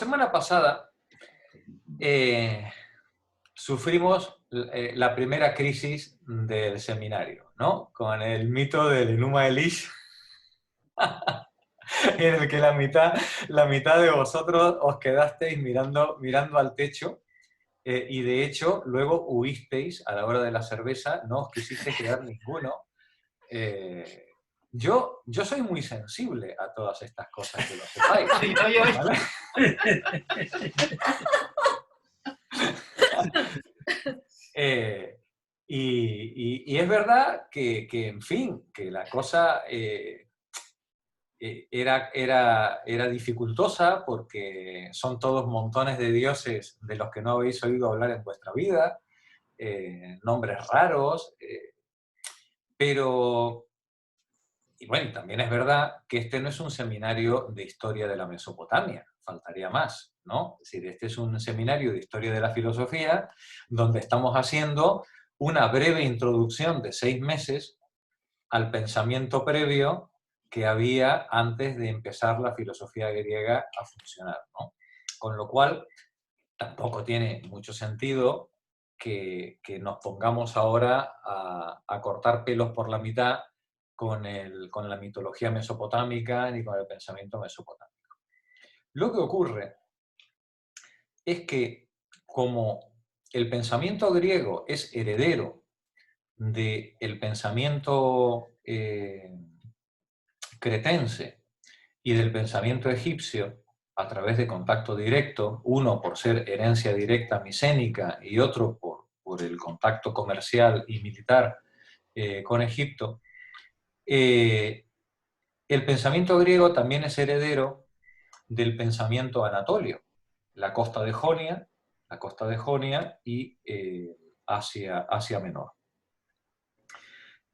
Semana pasada sufrimos la primera crisis del seminario, ¿no? Con el mito del Enuma Elish, en el que la mitad de vosotros os quedasteis mirando al techo y de hecho luego huisteis a la hora de la cerveza, no os quisisteis quedar ninguno. Yo soy muy sensible a todas estas cosas, que lo sepáis. ¿Vale? Y es verdad que, en fin, que la cosa era dificultosa porque son todos montones de dioses de los que no habéis oído hablar en vuestra vida, nombres raros, pero... Y bueno, también es verdad que este no es un seminario de historia de la Mesopotamia, faltaría más, ¿no? Es decir, este es un seminario de historia de la filosofía donde estamos haciendo una breve introducción de 6 meses al pensamiento previo que había antes de empezar la filosofía griega a funcionar, ¿no? Con lo cual, tampoco tiene mucho sentido que nos pongamos ahora a cortar pelos por la mitad con la mitología mesopotámica ni con el pensamiento mesopotámico. Lo que ocurre es que como el pensamiento griego es heredero del pensamiento cretense y del pensamiento egipcio a través de contacto directo, uno por ser herencia directa micénica y otro por el contacto comercial y militar con Egipto, el pensamiento griego también es heredero del pensamiento anatolio, la costa de Jonia y Asia Menor.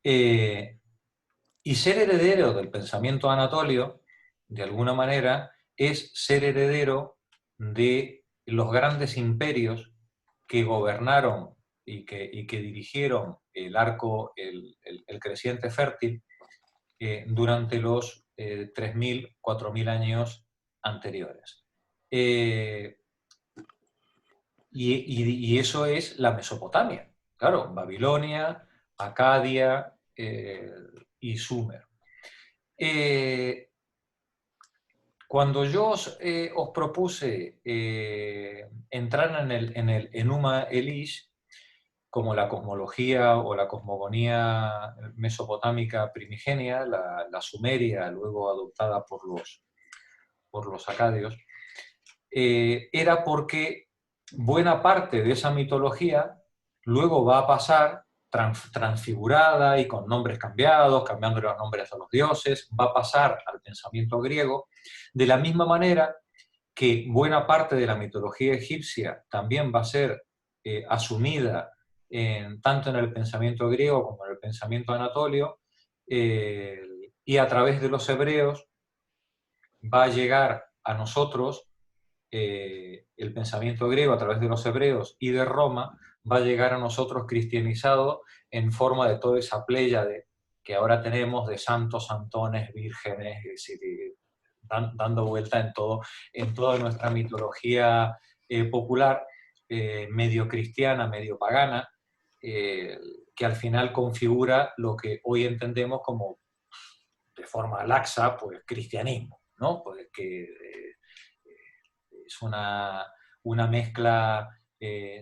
Y ser heredero del pensamiento anatolio, de alguna manera, es ser heredero de los grandes imperios que gobernaron y que dirigieron el arco, el creciente fértil, durante los 3.000, 4.000 años anteriores. Y eso es la Mesopotamia. Claro, Babilonia, Acadia y Sumer. Cuando yo os propuse entrar en el Enuma Elish, como la cosmología o la cosmogonía mesopotámica primigenia, la sumeria, luego adoptada por los acadios, era porque buena parte de esa mitología luego va a pasar transfigurada y con nombres cambiados, cambiando los nombres a los dioses, va a pasar al pensamiento griego, de la misma manera que buena parte de la mitología egipcia también va a ser asumida tanto en el pensamiento griego como en el pensamiento anatolio, y a través de los hebreos va a llegar a nosotros el pensamiento griego a través de los hebreos y de Roma, va a llegar a nosotros cristianizado en forma de toda esa pléyade que ahora tenemos de santos, santones, vírgenes, es decir, dando vuelta en toda nuestra mitología popular, medio cristiana, medio pagana, que al final configura lo que hoy entendemos como, de forma laxa, pues cristianismo, ¿no? Pues que es una mezcla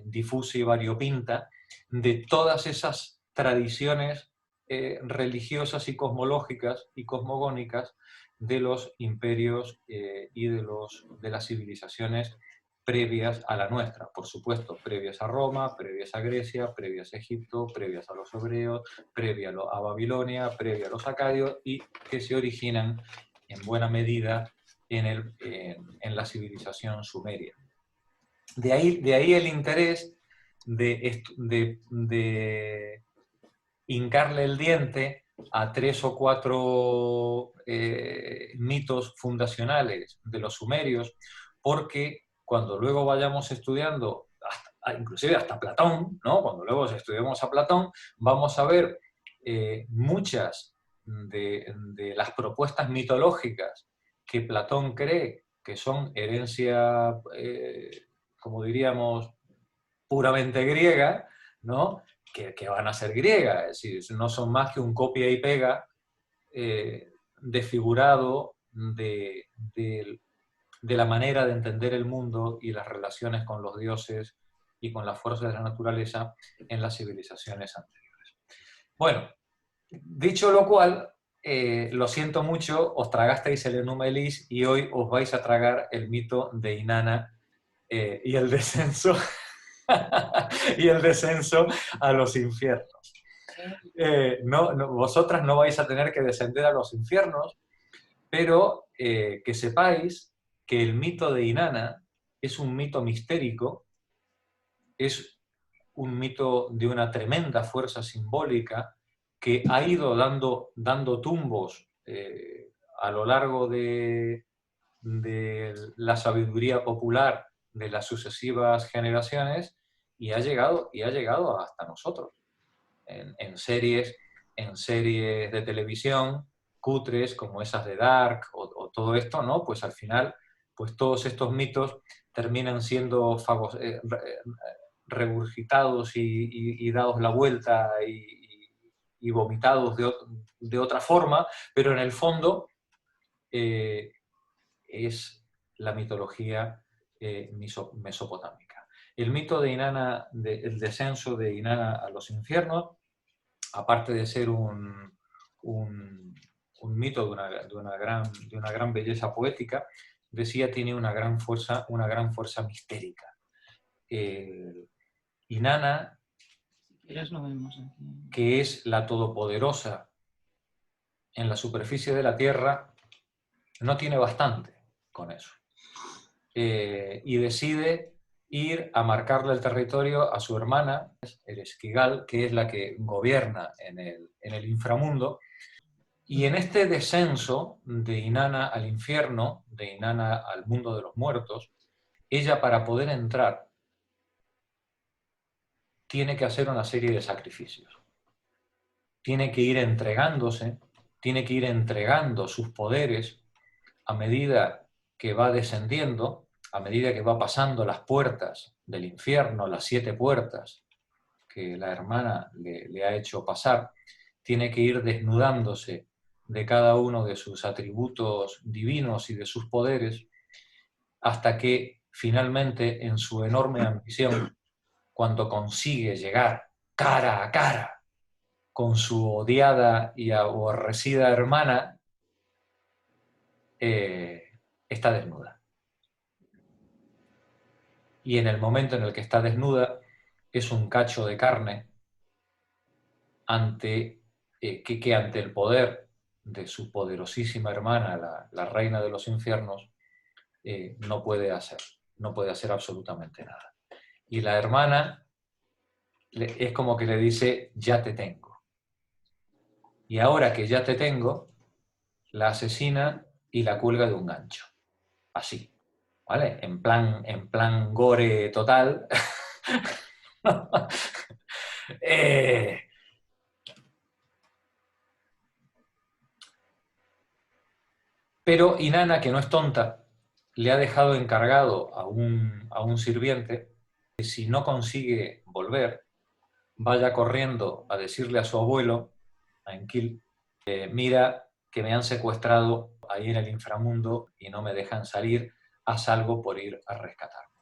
difusa y variopinta de todas esas tradiciones religiosas y cosmológicas y cosmogónicas de los imperios y de las civilizaciones previas a la nuestra, por supuesto, previas a Roma, previas a Grecia, previas a Egipto, previas a los hebreos, previas a Babilonia, previas a los acadios, y que se originan en buena medida en la civilización sumeria. De ahí el interés de hincarle el diente a 3 o 4 mitos fundacionales de los sumerios, porque cuando luego vayamos estudiando, inclusive hasta Platón, ¿no? Cuando luego estudiemos a Platón, vamos a ver muchas de las propuestas mitológicas que Platón cree que son herencia, como diríamos, puramente griega, ¿no? Que van a ser griegas, es decir, no son más que un copia y pega desfigurado de la manera de entender el mundo y las relaciones con los dioses y con las fuerzas de la naturaleza en las civilizaciones anteriores. Bueno, dicho lo cual, lo siento mucho, os tragasteis el Enuma Elish y hoy os vais a tragar el mito de Inanna y el descenso y el descenso a los infiernos. Vosotras no vais a tener que descender a los infiernos, pero que sepáis que el mito de Inanna es un mito mistérico, es un mito de una tremenda fuerza simbólica que ha ido dando tumbos a lo largo de la sabiduría popular de las sucesivas generaciones y ha llegado hasta nosotros. En series de televisión cutres como esas de Dark o todo esto, ¿no? Pues al final, pues todos estos mitos terminan siendo regurgitados y dados la vuelta y vomitados de otra forma, pero en el fondo es la mitología mesopotámica. El mito de Inanna, el descenso de Inanna a los infiernos, aparte de ser un mito de una gran belleza poética, decía, tiene una gran fuerza mistérica. Inanna, que es la todopoderosa en la superficie de la Tierra, no tiene bastante con eso. Y decide ir a marcarle el territorio a su hermana, Ereshkigal, que es la que gobierna en el inframundo. Y en este descenso de Inanna al infierno, de Inanna al mundo de los muertos, ella, para poder entrar, tiene que hacer una serie de sacrificios. Tiene que ir entregándose, tiene que ir entregando sus poderes a medida que va descendiendo, a medida que va pasando las puertas del infierno, las 7 puertas que la hermana le ha hecho pasar, tiene que ir desnudándose de cada uno de sus atributos divinos y de sus poderes, hasta que finalmente, en su enorme ambición, cuando consigue llegar cara a cara con su odiada y aborrecida hermana, está desnuda. Y en el momento en el que está desnuda, es un cacho de carne que ante el poder de su poderosísima hermana, la reina de los infiernos, no puede hacer absolutamente nada. Y la hermana es como que le dice, ya te tengo. Y ahora que ya te tengo, la asesina y la cuelga de un gancho. Así, ¿vale? En plan gore total. Pero Inanna, que no es tonta, le ha dejado encargado a un sirviente que si no consigue volver, vaya corriendo a decirle a su abuelo, a Enkill, mira que me han secuestrado ahí en el inframundo y no me dejan salir, haz algo por ir a rescatarme.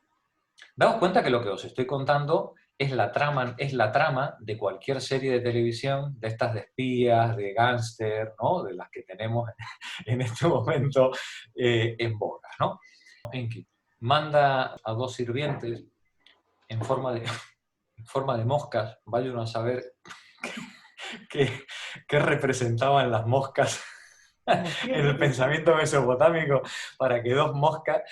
Daos cuenta que lo que os estoy contando es la trama de cualquier serie de televisión, de estas de espías, de gángster, ¿no? De las que tenemos en este momento en boga, ¿no? Enki manda a 2 sirvientes en forma de moscas, vayan a saber qué representaban las moscas en el pensamiento mesopotámico para que dos moscas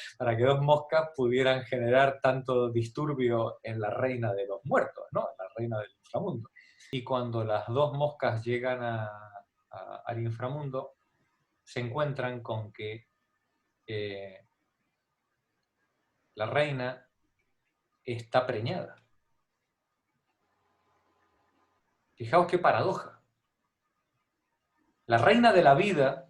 pudieran generar tanto disturbio en la reina de los muertos, ¿no? En la reina del inframundo. Y cuando las 2 moscas llegan al inframundo, se encuentran con que la reina está preñada. Fijaos qué paradoja. La reina de la vida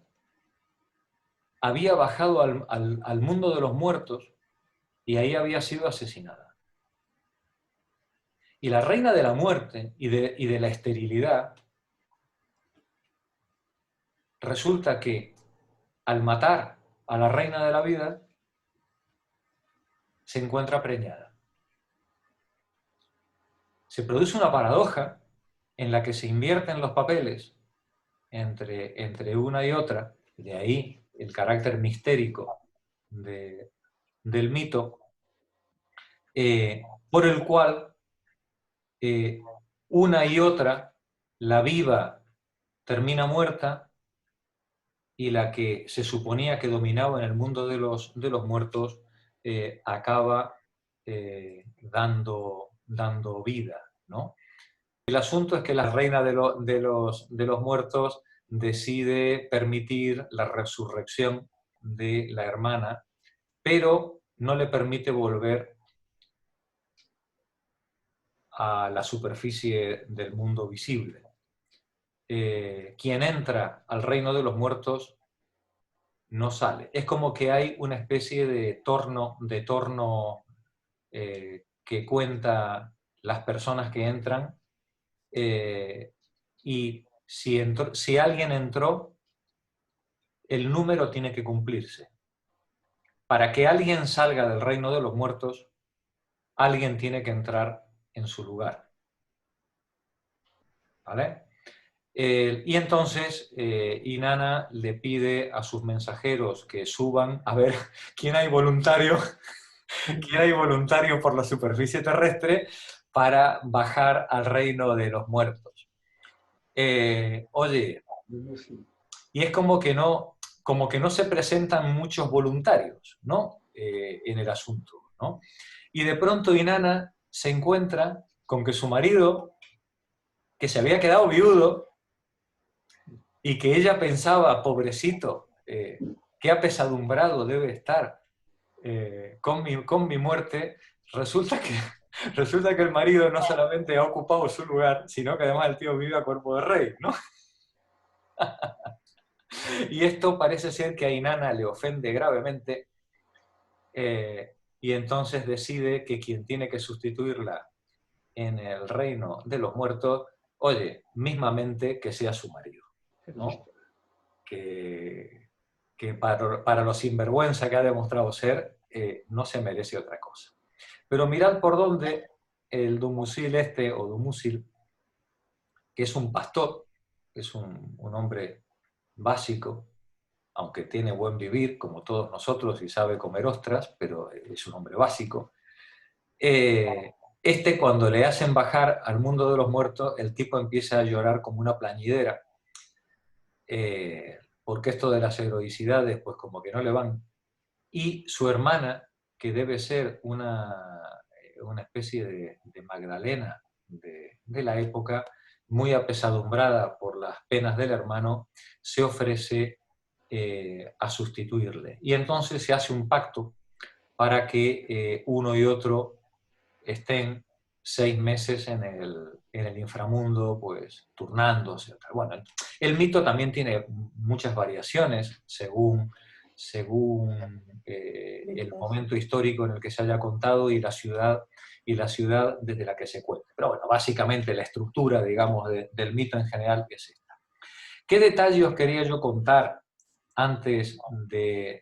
había bajado al mundo de los muertos y ahí había sido asesinada. Y la reina de la muerte y de la esterilidad, resulta que al matar a la reina de la vida, se encuentra preñada. Se produce una paradoja en la que se invierten los papeles entre una y otra, de ahí el carácter mistérico del mito, por el cual una y otra, la viva termina muerta y la que se suponía que dominaba en el mundo de los muertos acaba dando vida, ¿no? El asunto es que la reina de los muertos decide permitir la resurrección de la hermana, pero no le permite volver a la superficie del mundo visible. Quien entra al reino de los muertos no sale. Es como que hay una especie de torno que cuenta las personas que entran, y si alguien entró, el número tiene que cumplirse. Para que alguien salga del reino de los muertos, alguien tiene que entrar en su lugar. ¿Vale? Y entonces Inanna le pide a sus mensajeros que suban a ver quién hay voluntario, quién hay voluntario por la superficie terrestre para bajar al reino de los muertos. Oye, y es como que no se presentan muchos voluntarios, ¿no? En el asunto, ¿no? Y de pronto Inanna se encuentra con que su marido, que se había quedado viudo, y que ella pensaba, pobrecito, qué apesadumbrado debe estar con mi muerte, resulta que el marido no solamente ha ocupado su lugar, sino que además el tío vive a cuerpo de rey, ¿no? Y esto parece ser que a Inanna le ofende gravemente, y entonces decide que quien tiene que sustituirla en el reino de los muertos, oye, mismamente que sea su marido, ¿no? Que para lo sinvergüenza que ha demostrado ser, no se merece otra cosa. Pero mirad por dónde el Dumusil o Dumusil, que es un pastor, es un hombre básico, aunque tiene buen vivir, como todos nosotros, y sabe comer ostras, pero es un hombre básico. Cuando le hacen bajar al mundo de los muertos, el tipo empieza a llorar como una plañidera, porque esto de las heroicidades, pues como que no le van. Y su hermana, que debe ser una especie de Magdalena de la época, muy apesadumbrada por las penas del hermano, se ofrece a sustituirle. Y entonces se hace un pacto para que uno y otro estén 6 meses en el inframundo, pues turnándose. Bueno, el mito también tiene muchas variaciones según el momento histórico en el que se haya contado y la ciudad desde la que se cuente. Pero bueno, básicamente la estructura, digamos, del mito en general es esta. ¿Qué detalles os quería yo contar antes de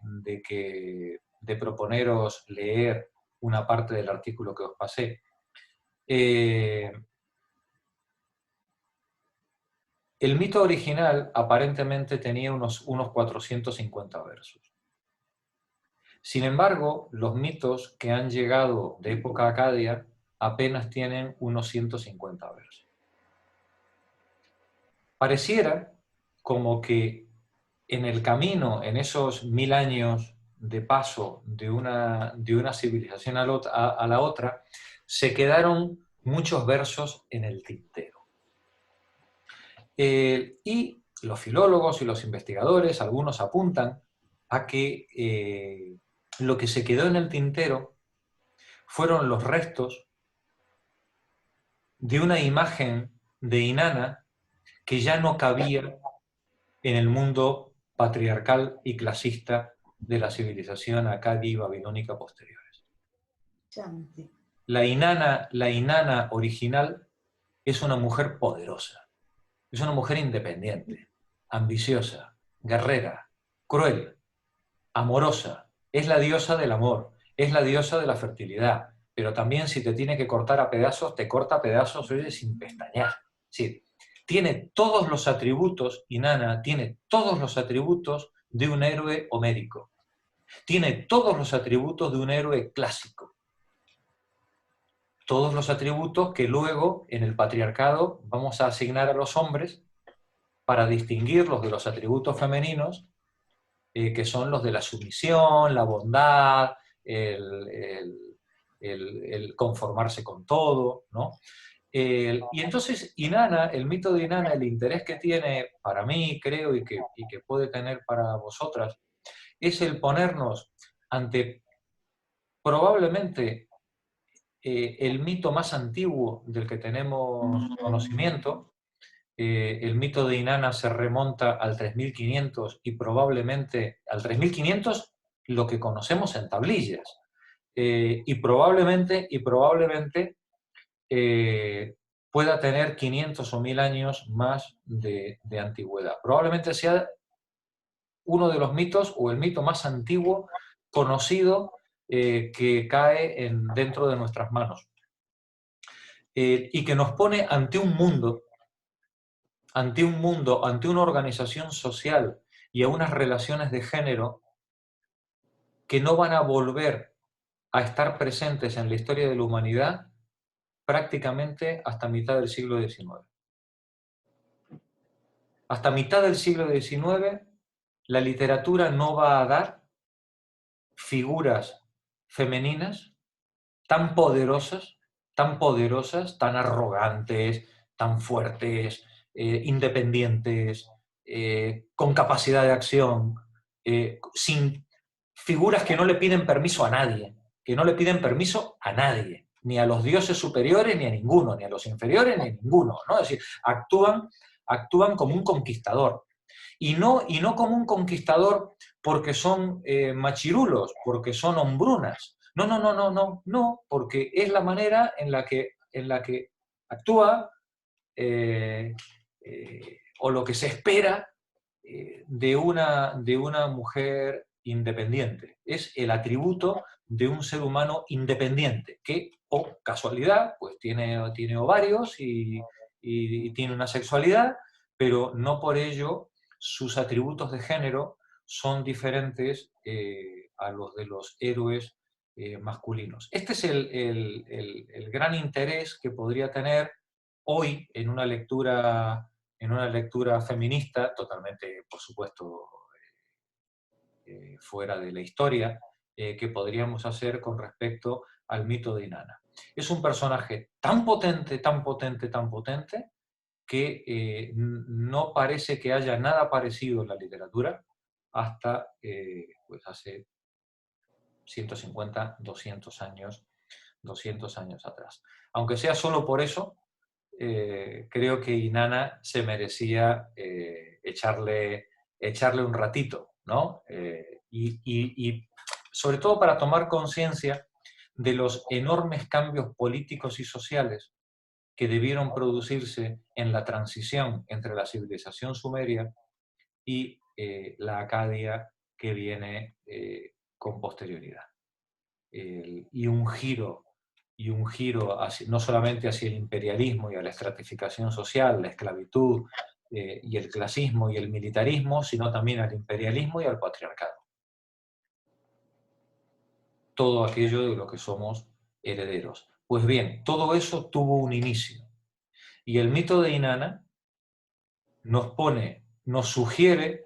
proponeros leer una parte del artículo que os pasé? El mito original aparentemente tenía unos 450 versos. Sin embargo, los mitos que han llegado de época acadia apenas tienen unos 150 versos. Pareciera como que en el camino, en esos 1000 años de paso de una civilización a la otra, se quedaron muchos versos en el tintero. Y los filólogos y los investigadores, algunos apuntan a que lo que se quedó en el tintero fueron los restos de una imagen de Inanna que ya no cabía en el mundo patriarcal y clasista de la civilización acadi y babilónica posteriores. La Inanna original es una mujer poderosa, es una mujer independiente, ambiciosa, guerrera, cruel, amorosa, es la diosa del amor, es la diosa de la fertilidad, pero también si te tiene que cortar a pedazos, te corta a pedazos, oye, sin pestañear. Sí, tiene todos los atributos, Inanna tiene todos los atributos de un héroe homérico, tiene todos los atributos de un héroe clásico, todos los atributos que luego en el patriarcado vamos a asignar a los hombres para distinguirlos de los atributos femeninos, que son los de la sumisión, la bondad, el conformarse con todo, ¿no? Y entonces Inanna, el mito de Inanna, el interés que tiene para mí, creo, y que puede tener para vosotras, es el ponernos ante probablemente el mito más antiguo del que tenemos conocimiento. El mito de Inanna se remonta al 3500 y probablemente al 3500 lo que conocemos en tablillas. Y probablemente pueda tener 500 o 1000 años más de antigüedad. Probablemente sea uno de los mitos o el mito más antiguo conocido que cae dentro de nuestras manos. Y que nos pone ante un mundo, ante una organización social y a unas relaciones de género que no van a volver a estar presentes en la historia de la humanidad prácticamente hasta mitad del siglo XIX. Hasta mitad del siglo XIX, la literatura no va a dar figuras femeninas tan poderosas, tan arrogantes, tan fuertes, independientes, con capacidad de acción, sin figuras que no le piden permiso a nadie, ni a los dioses superiores, ni a ninguno, ni a los inferiores, ni a ninguno, ¿no? Es decir, actúan como un conquistador. Y no como un conquistador porque son machirulos, porque son hombrunas. No, porque es la manera en la que actúa o lo que se espera de una mujer independiente. Es el atributo de un ser humano independiente, que, casualidad, pues tiene ovarios y tiene una sexualidad, pero no por ello sus atributos de género son diferentes a los de los héroes masculinos. Este es el gran interés que podría tener hoy en una lectura feminista, totalmente, por supuesto, fuera de la historia, que podríamos hacer con respecto al mito de Inanna. Es un personaje tan potente, que no parece que haya nada parecido en la literatura hasta pues hace 150, 200 años atrás. Aunque sea solo por eso, creo que Inanna se merecía echarle un ratito, ¿no? Y sobre todo para tomar conciencia de los enormes cambios políticos y sociales que debieron producirse en la transición entre la civilización sumeria y la Acadia que viene con posterioridad. Y un giro no solamente hacia el imperialismo y a la estratificación social, la esclavitud y el clasismo y el militarismo, sino también al imperialismo y al patriarcado. Todo aquello de lo que somos herederos. Pues bien, todo eso tuvo un inicio. Y el mito de Inanna nos sugiere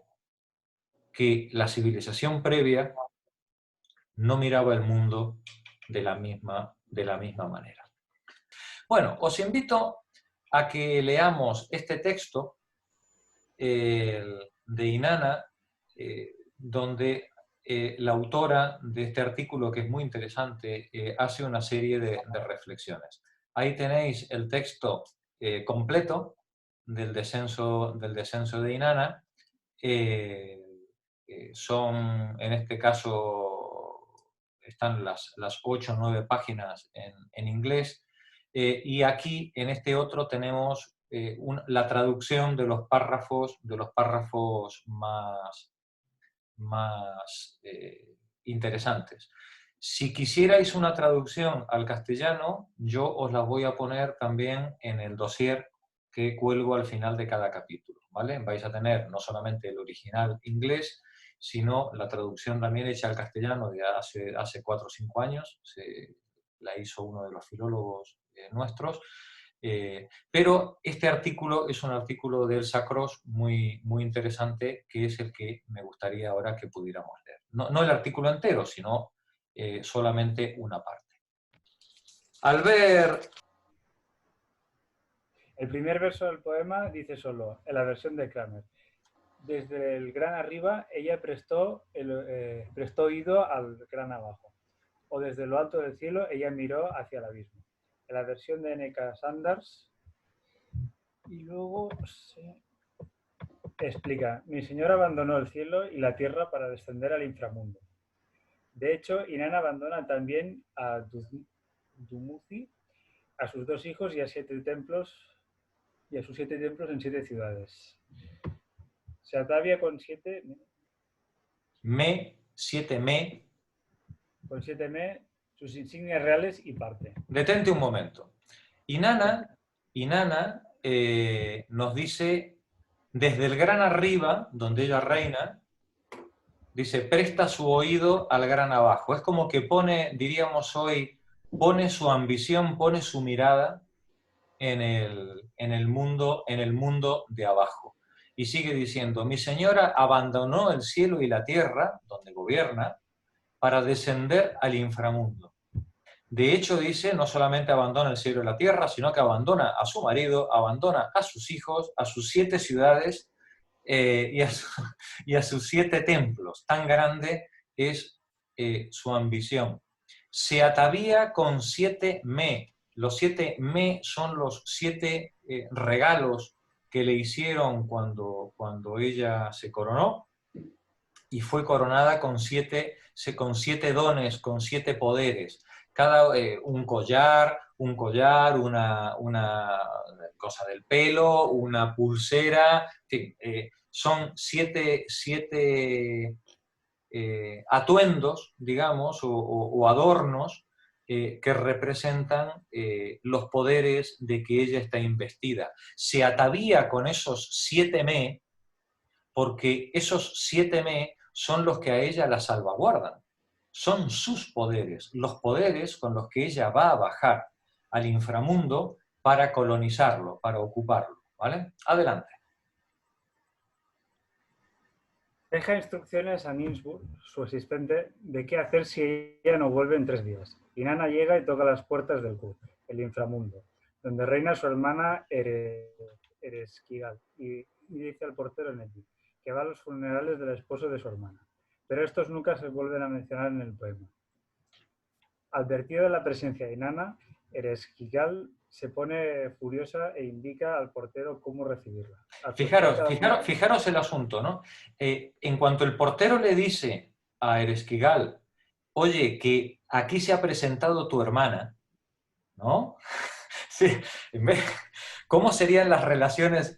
que la civilización previa no miraba el mundo de la misma manera. Bueno, os invito a que leamos este texto de Inanna, donde la autora de este artículo, que es muy interesante, hace una serie de reflexiones. Ahí tenéis el texto completo del descenso de Inanna, son, en este caso, están las 8 o 9 páginas en inglés, y aquí, en este otro, tenemos la traducción de los párrafos más interesantes. Si quisierais una traducción al castellano, yo os la voy a poner también en el dossier que cuelgo al final de cada capítulo, ¿vale? Vais a tener no solamente el original inglés, sino la traducción también hecha al castellano de hace 4 o 5 años, la hizo uno de los filólogos nuestros, pero este artículo es un artículo de Elsa Cross muy, muy interesante, que es el que me gustaría ahora que pudiéramos leer. No el artículo entero, sino solamente una parte. Albert. El primer verso del poema dice solo, en la versión de Kramer: desde el gran arriba ella prestó oído al gran abajo, o desde lo alto del cielo ella miró hacia el abismo. En la versión de N.K. Sanders, y luego se explica: mi señor abandonó el cielo y la tierra para descender al inframundo. De hecho, Inanna abandona también a Dumuzi, a sus 2 hijos y a sus 7 templos en 7 ciudades. Se atavia con 7 con 7 sus insignias reales y parte. Detente un momento. Inanna nos dice, desde el gran arriba, donde ella reina, dice, presta su oído al gran abajo. Es como que pone, diríamos hoy, pone su ambición, pone su mirada en el mundo de abajo. Y sigue diciendo, mi señora abandonó el cielo y la tierra, donde gobierna, para descender al inframundo. De hecho, dice, no solamente abandona el cielo y la tierra, sino que abandona a su marido, abandona a sus hijos, a sus 7 ciudades y a sus 7 templos. Tan grande es su ambición. Se atavía con 7 me. Los 7 me son los 7 regalos que le hicieron cuando ella se coronó, y fue coronada con 7 dones, con 7 poderes. Un collar, una cosa del pelo, una pulsera, en fin, son 7 atuendos, digamos, o adornos que representan los poderes de que ella está investida. Se atavía con esos 7 me, porque esos 7 me son los que a ella la salvaguardan. Son sus poderes, los poderes con los que ella va a bajar al inframundo para colonizarlo, para ocuparlo, ¿vale? Adelante. Deja instrucciones a Ninsburg, su asistente, de qué hacer si ella no vuelve en 3 días. Inanna llega y toca las puertas del Kur, el inframundo, donde reina su hermana Ereshkigal, y dice al portero Nettie que va a los funerales del esposo de su hermana. Pero estos nunca se vuelven a mencionar en el poema. Advertida de la presencia de Inanna, Ereshkigal se pone furiosa e indica al portero cómo recibirla. Fijaros el asunto, ¿no? En cuanto el portero le dice a Ereshkigal, oye, que aquí se ha presentado tu hermana, ¿no? Sí, ¿cómo serían las relaciones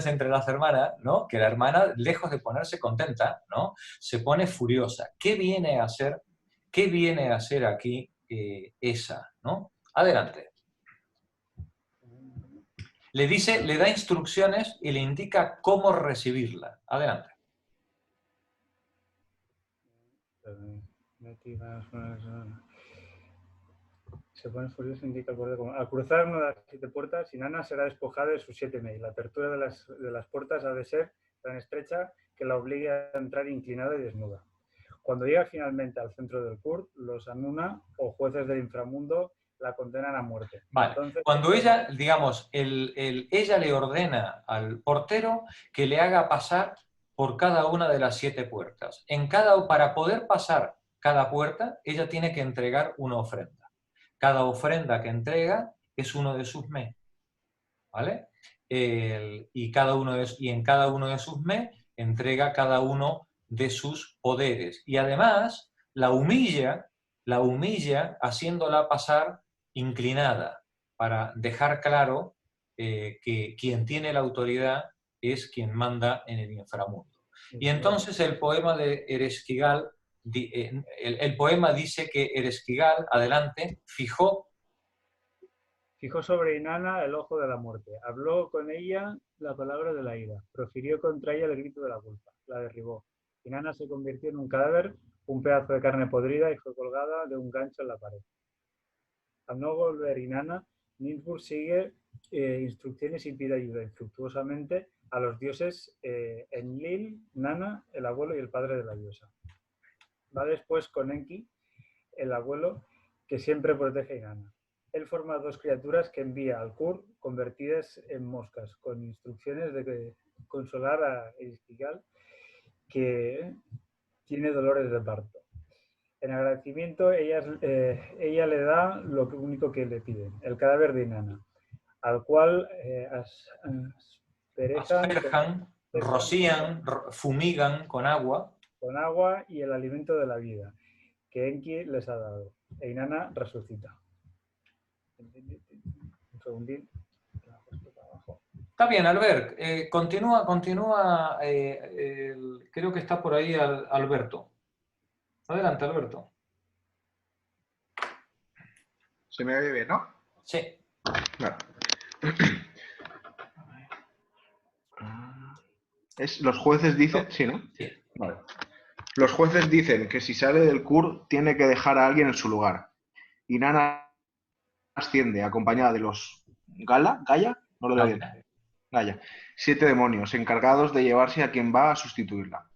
entre las hermanas, ¿no? Que la hermana, lejos de ponerse contenta, ¿no? Se pone furiosa. ¿Qué viene a hacer aquí esa, ¿no? Adelante. Le da instrucciones y le indica cómo recibirla. Adelante. Se pone furioso e indica el portero. Al cruzar una de las 7 puertas, Inanna será despojada de sus 7 me. La apertura de las puertas ha de ser tan estrecha que la obligue a entrar inclinada y desnuda. Cuando llega finalmente al centro del Kur, los Anuna, o jueces del inframundo, la condenan a muerte. Vale. Entonces, cuando ella, digamos, ella le ordena al portero que le haga pasar por cada una de las 7 puertas. Para poder pasar cada puerta, ella tiene que entregar una ofrenda. Cada ofrenda que entrega es uno de sus me, ¿vale? Y en cada uno de sus me entrega cada uno de sus poderes. Y además la humilla haciéndola pasar inclinada, para dejar claro que quien tiene la autoridad es quien manda en el inframundo. Y entonces el poema de Eresquigal, el poema dice que Eresquigal, adelante, fijó sobre Inanna el ojo de la muerte, habló con ella la palabra de la ira, profirió contra ella el grito de la culpa, la derribó. Inanna se convirtió en un cadáver, un pedazo de carne podrida, y fue colgada de un gancho en la pared. Al no volver Inanna, Ninsburg sigue instrucciones y pide ayuda infructuosamente a los dioses Enlil, Nana, el abuelo y el padre de la diosa. Va después con Enki, el abuelo, que siempre protege a Inanna. Él forma dos criaturas que envía al Kur convertidas en moscas, con instrucciones de consolar a Erisquigal, que tiene dolores de parto. En agradecimiento, ella le da lo único que le piden, el cadáver de Inanna, al cual asperjan, rocían, fumigan con agua y el alimento de la vida que Enki les ha dado. E Inanna resucita. Un segundín. Está bien, Albert. Continúa. Creo que está por ahí Alberto. Adelante, Alberto. ¿Se me oye bien, no? Sí. Vale. Los jueces dicen... Sí, ¿no? Sí. Vale. Los jueces dicen que si sale del Kur tiene que dejar a alguien en su lugar. Inanna asciende acompañada de los Gaia, no lo veo bien. Gaia, 7 demonios encargados de llevarse a quien va a sustituirla.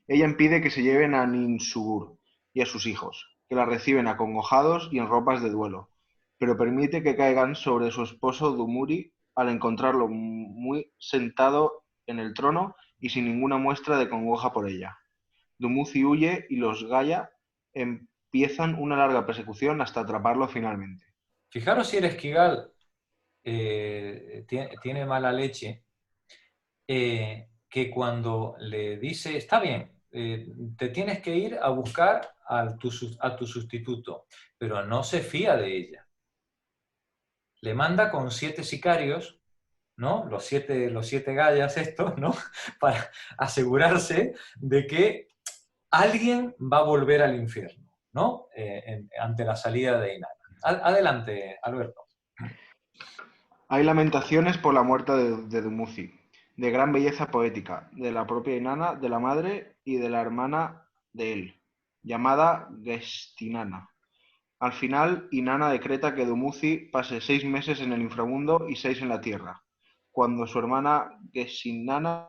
Ella impide que se lleven a Ninsugur y a sus hijos, que la reciben acongojados y en ropas de duelo, pero permite que caigan sobre su esposo Dumuri al encontrarlo muy sentado en el trono y sin ninguna muestra de congoja por ella. Dumuzi huye y los Gaia empiezan una larga persecución hasta atraparlo finalmente. Fijaros si Eresquigal tiene mala leche, que cuando le dice, está bien, te tienes que ir a buscar a tu sustituto, pero no se fía de ella. Le manda con 7 sicarios, ¿no? Los siete gallas estos, ¿no? Para asegurarse de que alguien va a volver al infierno, ¿no? Ante la salida de Inanna. Adelante, Alberto. Hay lamentaciones por la muerte de Dumuzi, de gran belleza poética, de la propia Inanna, de la madre y de la hermana de él, llamada Gestinana. Al final, Inanna decreta que Dumuzi pase 6 meses en el inframundo y 6 en la tierra, cuando su hermana Gestinana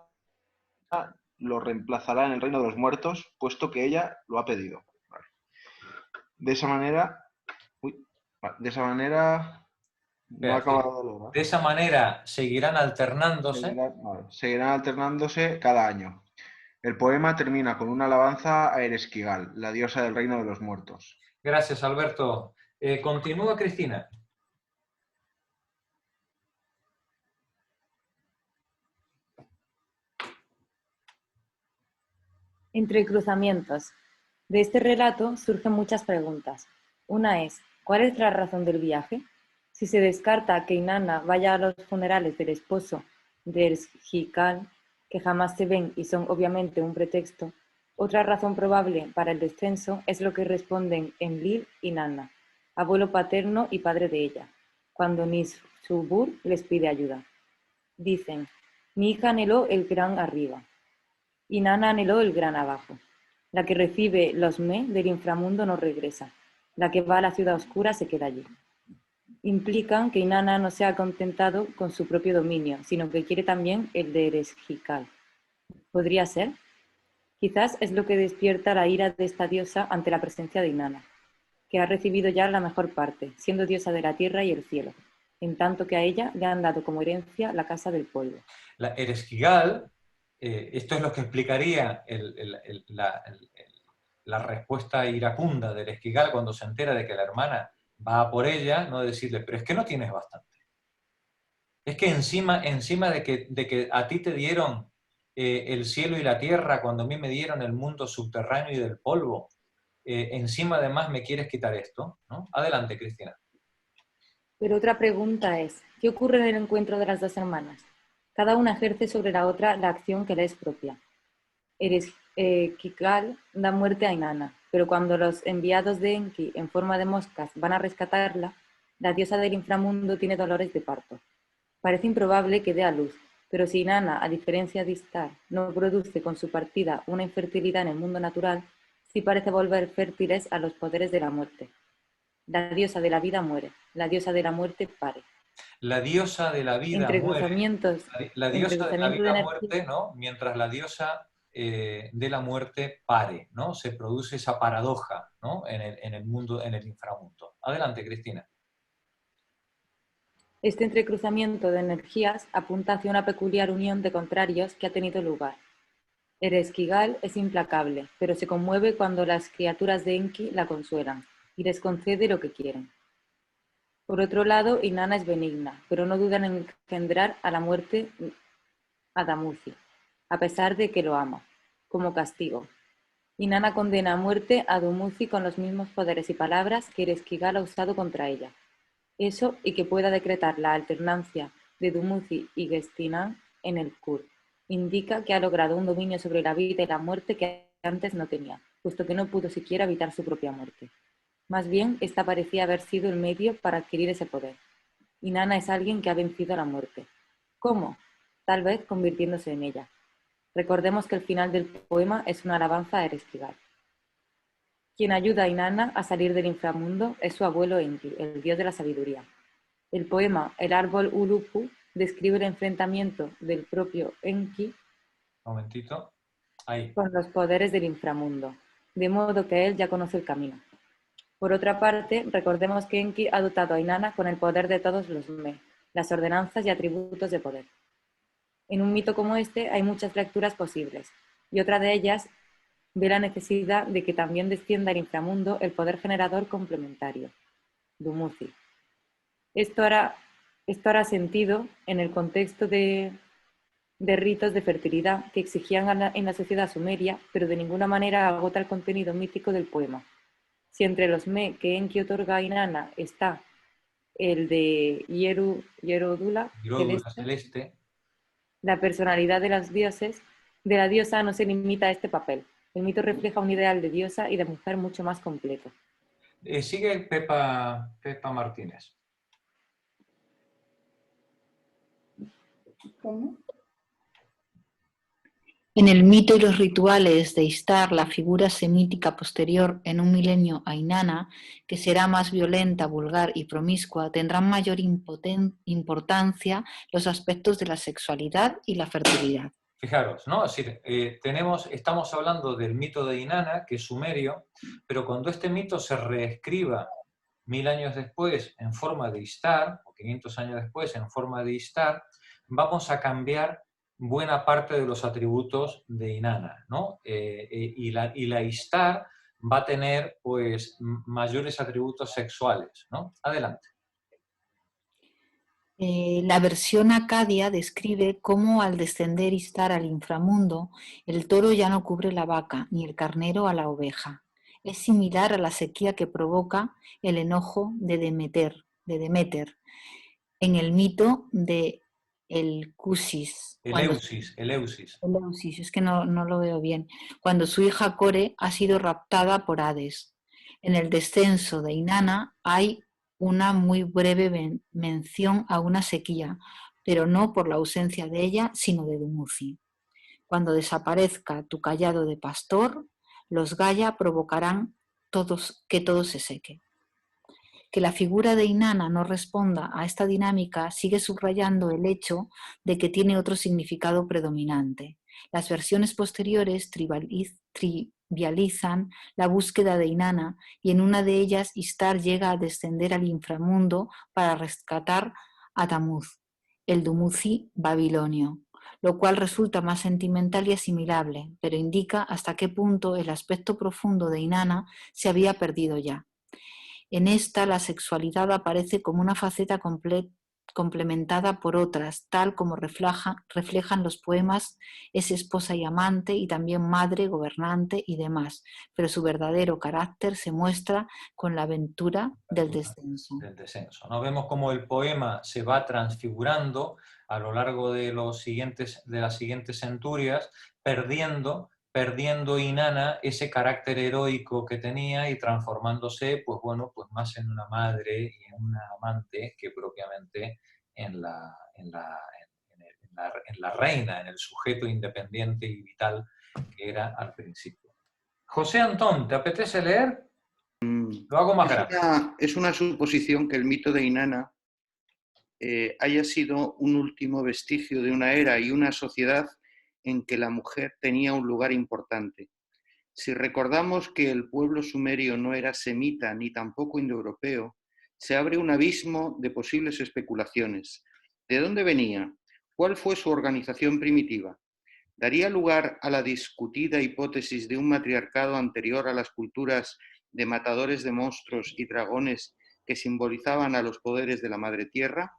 lo reemplazará en el reino de los muertos, puesto que ella lo ha pedido. De esa manera... No ha acabado de lograr. De esa manera seguirán alternándose. Seguirán alternándose cada año. El poema termina con una alabanza a Eresquigal, la diosa del reino de los muertos. Gracias, Alberto. Continúa, Cristina. Entre cruzamientos. De este relato surgen muchas preguntas. Una es, ¿cuál es la razón del viaje? Si se descarta que Inanna vaya a los funerales del esposo de Eresquigal, que jamás se ven y son obviamente un pretexto, otra razón probable para el descenso es lo que responden Enlil y Nanna, abuelo paterno y padre de ella, cuando Ninsugur les pide ayuda. Dicen, mi hija anheló el gran arriba, y Nanna anheló el gran abajo. La que recibe los me del inframundo no regresa, la que va a la ciudad oscura se queda allí. Implican que Inanna no se ha contentado con su propio dominio, sino que quiere también el de Eresquigal. ¿Podría ser? Quizás es lo que despierta la ira de esta diosa ante la presencia de Inanna, que ha recibido ya la mejor parte, siendo diosa de la tierra y el cielo, en tanto que a ella le han dado como herencia la casa del polvo. La Eresquigal, esto es lo que explicaría la respuesta iracunda de Eresquigal cuando se entera de que la hermana va a por ella, no decirle, pero es que no tienes bastante. Es que encima de que a ti te dieron el cielo y la tierra cuando a mí me dieron el mundo subterráneo y del polvo. Encima además me quieres quitar esto, ¿no? Adelante, Cristina. Pero otra pregunta es, ¿qué ocurre en el encuentro de las dos hermanas? Cada una ejerce sobre la otra la acción que le es propia. Kikal da muerte a Inanna, pero cuando los enviados de Enki en forma de moscas van a rescatarla, la diosa del inframundo tiene dolores de parto. Parece improbable que dé a luz, pero si Inanna, a diferencia de Istar, no produce con su partida una infertilidad en el mundo natural, sí parece volver fértiles a los poderes de la muerte. La diosa de la vida muere, la diosa de la muerte pare. La diosa de la vida muere, la diosa de la Entrecruzamiento de vida energía. muerte, ¿no? Mientras la diosa de la muerte pare, ¿no? Se produce esa paradoja, ¿no? En el mundo, en el inframundo. Adelante, Cristina. Este entrecruzamiento de energías apunta hacia una peculiar unión de contrarios que ha tenido lugar. Ereshkigal es implacable, pero se conmueve cuando las criaturas de Enki la consuelan y les concede lo que quieren. Por otro lado, Inanna es benigna, pero no duda en engendrar a la muerte a Dumuzi, a pesar de que lo ama, como castigo. Inanna condena a muerte a Dumuzi con los mismos poderes y palabras que Ereshkigal ha usado contra ella. Eso y que pueda decretar la alternancia de Dumuzi y Gestinan en el Kur. Indica que ha logrado un dominio sobre la vida y la muerte que antes no tenía, puesto que no pudo siquiera evitar su propia muerte. Más bien, esta parecía haber sido el medio para adquirir ese poder. Inanna es alguien que ha vencido a la muerte. ¿Cómo? Tal vez convirtiéndose en ella. Recordemos que el final del poema es una alabanza a Ereshkigal. Quien ayuda a Inanna a salir del inframundo es su abuelo Enki, el dios de la sabiduría. El poema El árbol Ulupu describe el enfrentamiento del propio Enki Momentito. Ahí. con los poderes del inframundo, de modo que él ya conoce el camino. Por otra parte, recordemos que Enki ha dotado a Inanna con el poder de todos los Me, las ordenanzas y atributos de poder. En un mito como este hay muchas lecturas posibles, y otra de ellas ve la necesidad de que también descienda al inframundo el poder generador complementario, Dumuzi. Esto hará sentido en el contexto de ritos de fertilidad que exigían en la sociedad sumeria, pero de ninguna manera agota el contenido mítico del poema. Si entre los Me que Enki otorga a Inanna está el de Hierodula celeste, la personalidad de la diosa no se limita a este papel. El mito refleja un ideal de diosa y de mujer mucho más completo. Sigue Pepa Martínez. ¿Cómo? En el mito y los rituales de Istar, la figura semítica posterior en un milenio a Inanna, que será más violenta, vulgar y promiscua, tendrán mayor importancia los aspectos de la sexualidad y la fertilidad. Fijaros, ¿no? Es decir, estamos hablando del mito de Inanna, que es sumerio, pero cuando este mito se reescriba 1000 años después en forma de Istar, o 500 años después en forma de Istar, vamos a cambiar buena parte de los atributos de Inanna, ¿no? Y la Istar va a tener, pues, mayores atributos sexuales, ¿no? Adelante. La versión acadia describe cómo al descender Istar al inframundo, el toro ya no cubre la vaca, ni el carnero a la oveja. Es similar a la sequía que provoca el enojo de Demeter en el mito de Eleusis. Eleusis, es que no lo veo bien. Cuando su hija Core ha sido raptada por Hades. En el descenso de Inanna hay una muy breve mención a una sequía, pero no por la ausencia de ella, sino de Dumuzi. Cuando desaparezca tu cayado de pastor, los Gaia provocarán que todo se seque. Que la figura de Inanna no responda a esta dinámica sigue subrayando el hecho de que tiene otro significado predominante. Las versiones posteriores trivializan la búsqueda de Inanna y en una de ellas Istar llega a descender al inframundo para rescatar a Tamuz, el Dumuzi babilonio, lo cual resulta más sentimental y asimilable, pero indica hasta qué punto el aspecto profundo de Inanna se había perdido ya. En esta, la sexualidad aparece como una faceta complementada por otras, tal como reflejan los poemas Es esposa y amante y también madre, gobernante y demás, pero su verdadero carácter se muestra con la aventura del descenso. ¿No? Vemos cómo el poema se va transfigurando a lo largo de las siguientes centurias, perdiendo Inanna ese carácter heroico que tenía y transformándose, pues bueno, pues más en una madre y en una amante que propiamente en la reina, en el sujeto independiente y vital que era al principio. José Antón, ¿te apetece leer? Lo hago más grande. Es una suposición que el mito de Inanna haya sido un último vestigio de una era y una sociedad en que la mujer tenía un lugar importante. Si recordamos que el pueblo sumerio no era semita ni tampoco indoeuropeo, se abre un abismo de posibles especulaciones. ¿De dónde venía? ¿Cuál fue su organización primitiva? ¿Daría lugar a la discutida hipótesis de un matriarcado anterior a las culturas de matadores de monstruos y dragones que simbolizaban a los poderes de la Madre Tierra?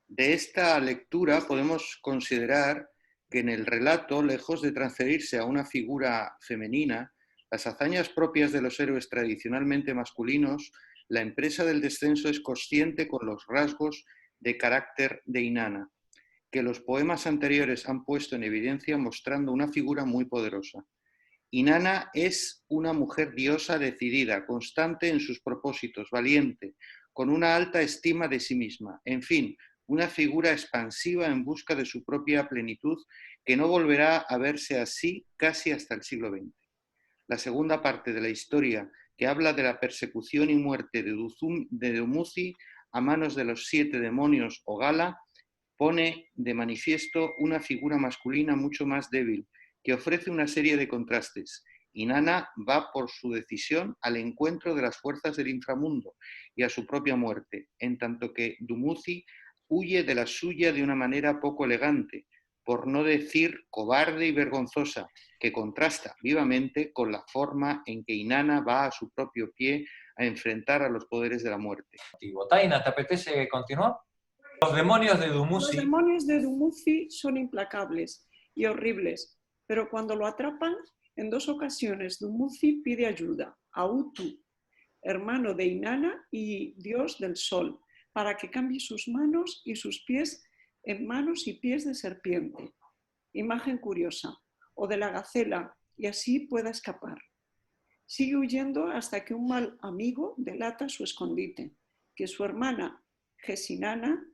De esta lectura podemos considerar que en el relato, lejos de transferirse a una figura femenina, las hazañas propias de los héroes tradicionalmente masculinos, la empresa del descenso es consciente con los rasgos de carácter de Inanna, que los poemas anteriores han puesto en evidencia mostrando una figura muy poderosa. Inanna es una mujer diosa decidida, constante en sus propósitos, valiente, con una alta estima de sí misma, en fin, una figura expansiva en busca de su propia plenitud que no volverá a verse así casi hasta el siglo XX. La segunda parte de la historia, que habla de la persecución y muerte de Dumuzi a manos de los 7 demonios o Gala, pone de manifiesto una figura masculina mucho más débil, que ofrece una serie de contrastes. Inanna va por su decisión al encuentro de las fuerzas del inframundo y a su propia muerte, en tanto que Dumuzi huye de la suya de una manera poco elegante, por no decir cobarde y vergonzosa, que contrasta vivamente con la forma en que Inanna va a su propio pie a enfrentar a los poderes de la muerte. Taina, ¿te apetece continuar? Los demonios de Dumuzi. Los demonios de Dumuzi son implacables y horribles, pero cuando lo atrapan, en 2 ocasiones Dumuzi pide ayuda a Utu, hermano de Inanna y dios del sol, para que cambie sus manos y sus pies en manos y pies de serpiente. Imagen curiosa. O de la gacela, y así pueda escapar. Sigue huyendo hasta que un mal amigo delata su escondite, que su hermana Gesinana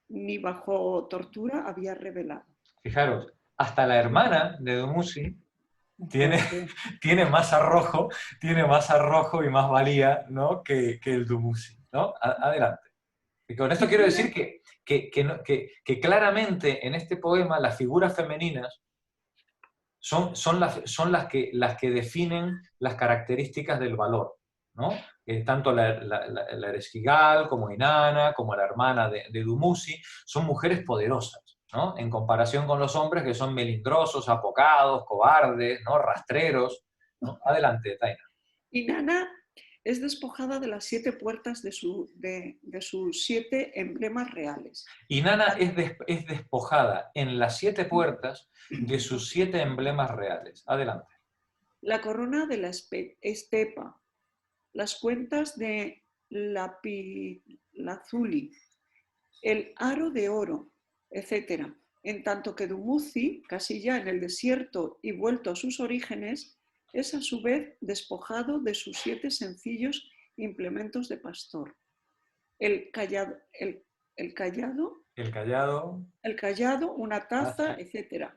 ni bajo tortura había revelado. Fijaros, hasta la hermana de Dumuzi tiene más arrojo y más valía, ¿no? que el Dumuzi, ¿no? Adelante. Y con esto quiero decir que claramente en este poema las figuras femeninas son las que definen las características del valor, ¿no? Tanto la Ereshkigal como Inanna, como la hermana de Dumuzi, son mujeres poderosas, ¿no? En comparación con los hombres que son melindrosos, apocados, cobardes, ¿no? Rastreros, ¿no? Adelante, Taina. Inanna es despojada de las 7 puertas de sus 7 emblemas reales. Inanna es despojada en las 7 puertas de sus 7 emblemas reales. Adelante. La corona de la estepa, las cuentas de Lapilazuli, el aro de oro, etc. En tanto que Dumuzi, casi ya en el desierto y vuelto a sus orígenes, es a su vez despojado de sus 7 sencillos implementos de pastor. El callado, una taza, etc.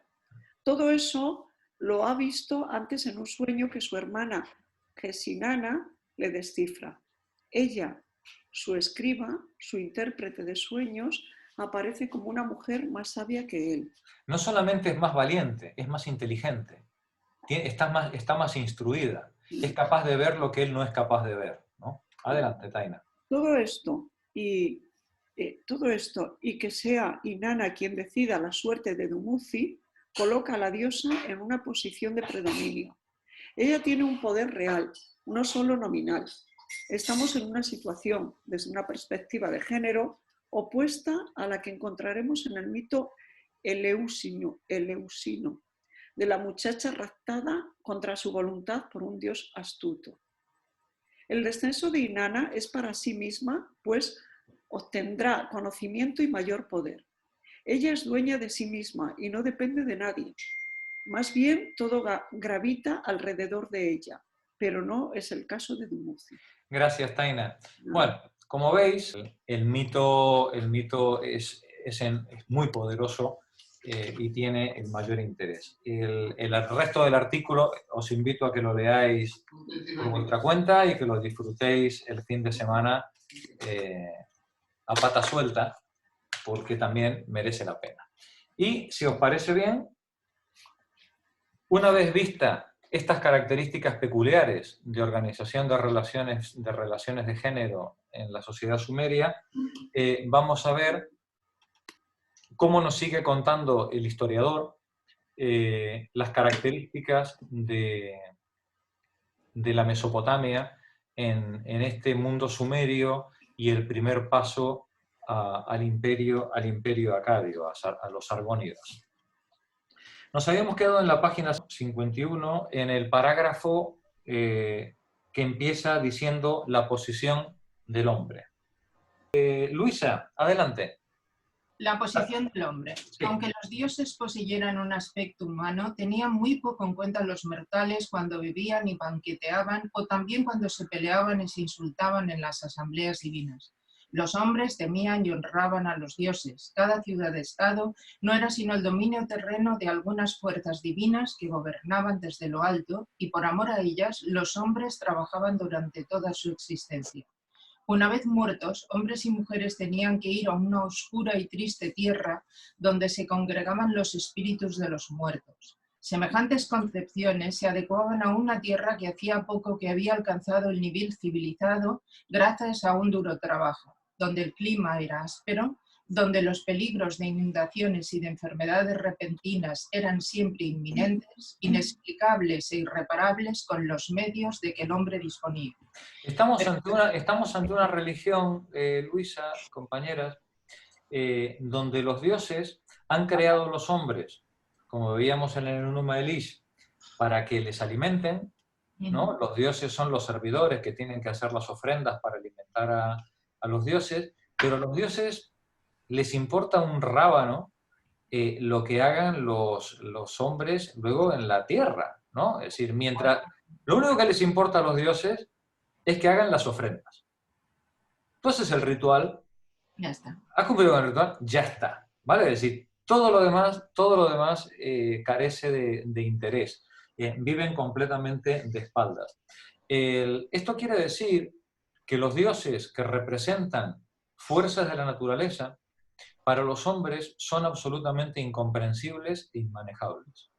Todo eso lo ha visto antes en un sueño que su hermana Gesinana le descifra. Ella, su escriba, su intérprete de sueños, aparece como una mujer más sabia que él. No solamente es más valiente, es más inteligente. Está más instruida, es capaz de ver lo que él no es capaz de ver, ¿no? Adelante, Taina. Todo esto y que sea Inanna quien decida la suerte de Dumuzi, coloca a la diosa en una posición de predominio. Ella tiene un poder real, no solo nominal. estamos en una situación, desde una perspectiva de género, opuesta a la que encontraremos en el mito eleusino, de la muchacha raptada contra su voluntad por un dios astuto. El descenso de Inanna es para sí misma, pues obtendrá conocimiento y mayor poder. Ella es dueña de sí misma y no depende de nadie. Más bien, todo gravita alrededor de ella, pero no es el caso de Dumuzi. Gracias, Taina. Bueno, como veis, el mito es muy poderoso y tiene el mayor interés. El resto del artículo os invito a que lo leáis por vuestra cuenta y que lo disfrutéis el fin de semana a pata suelta, porque también merece la pena. Y si os parece bien, una vez vista estas características peculiares de organización de relaciones de género en la sociedad sumeria, vamos a ver cómo nos sigue contando el historiador las características de la Mesopotamia en este mundo sumerio y el primer paso al imperio acadio, a los argónidas. Nos habíamos quedado en la página 51, en el parágrafo que empieza diciendo la posición del hombre. Luisa, adelante. La posición del hombre. Sí. Aunque los dioses poseyeran un aspecto humano, tenían muy poco en cuenta los mortales cuando vivían y banqueteaban, o también cuando se peleaban y se insultaban en las asambleas divinas. Los hombres temían y honraban a los dioses. Cada ciudad-estado no era sino el dominio terreno de algunas fuerzas divinas que gobernaban desde lo alto, y por amor a ellas los hombres trabajaban durante toda su existencia. Una vez muertos, hombres y mujeres tenían que ir a una oscura y triste tierra donde se congregaban los espíritus de los muertos. Semejantes concepciones se adecuaban a una tierra que hacía poco que había alcanzado el nivel civilizado gracias a un duro trabajo, donde el clima era áspero, donde los peligros de inundaciones y de enfermedades repentinas eran siempre inminentes, inexplicables e irreparables con los medios de que el hombre disponía. Estamos ante una religión, Luisa, compañeras, donde los dioses han creado los hombres, como veíamos en el Enuma Elish, para que les alimenten, ¿no? Los dioses son los servidores que tienen que hacer las ofrendas para alimentar a los dioses, pero a los dioses les importa un rábano lo que hagan los hombres luego en la tierra, ¿no? Es decir, lo único que les importa a los dioses es que hagan las ofrendas. Entonces el ritual, ya está. ¿Has cumplido con el ritual? Ya está, ¿vale? Es decir, todo lo demás carece de interés. Viven completamente de espaldas. Esto quiere decir que los dioses que representan fuerzas de la naturaleza, para los hombres son absolutamente incomprensibles e inmanejables.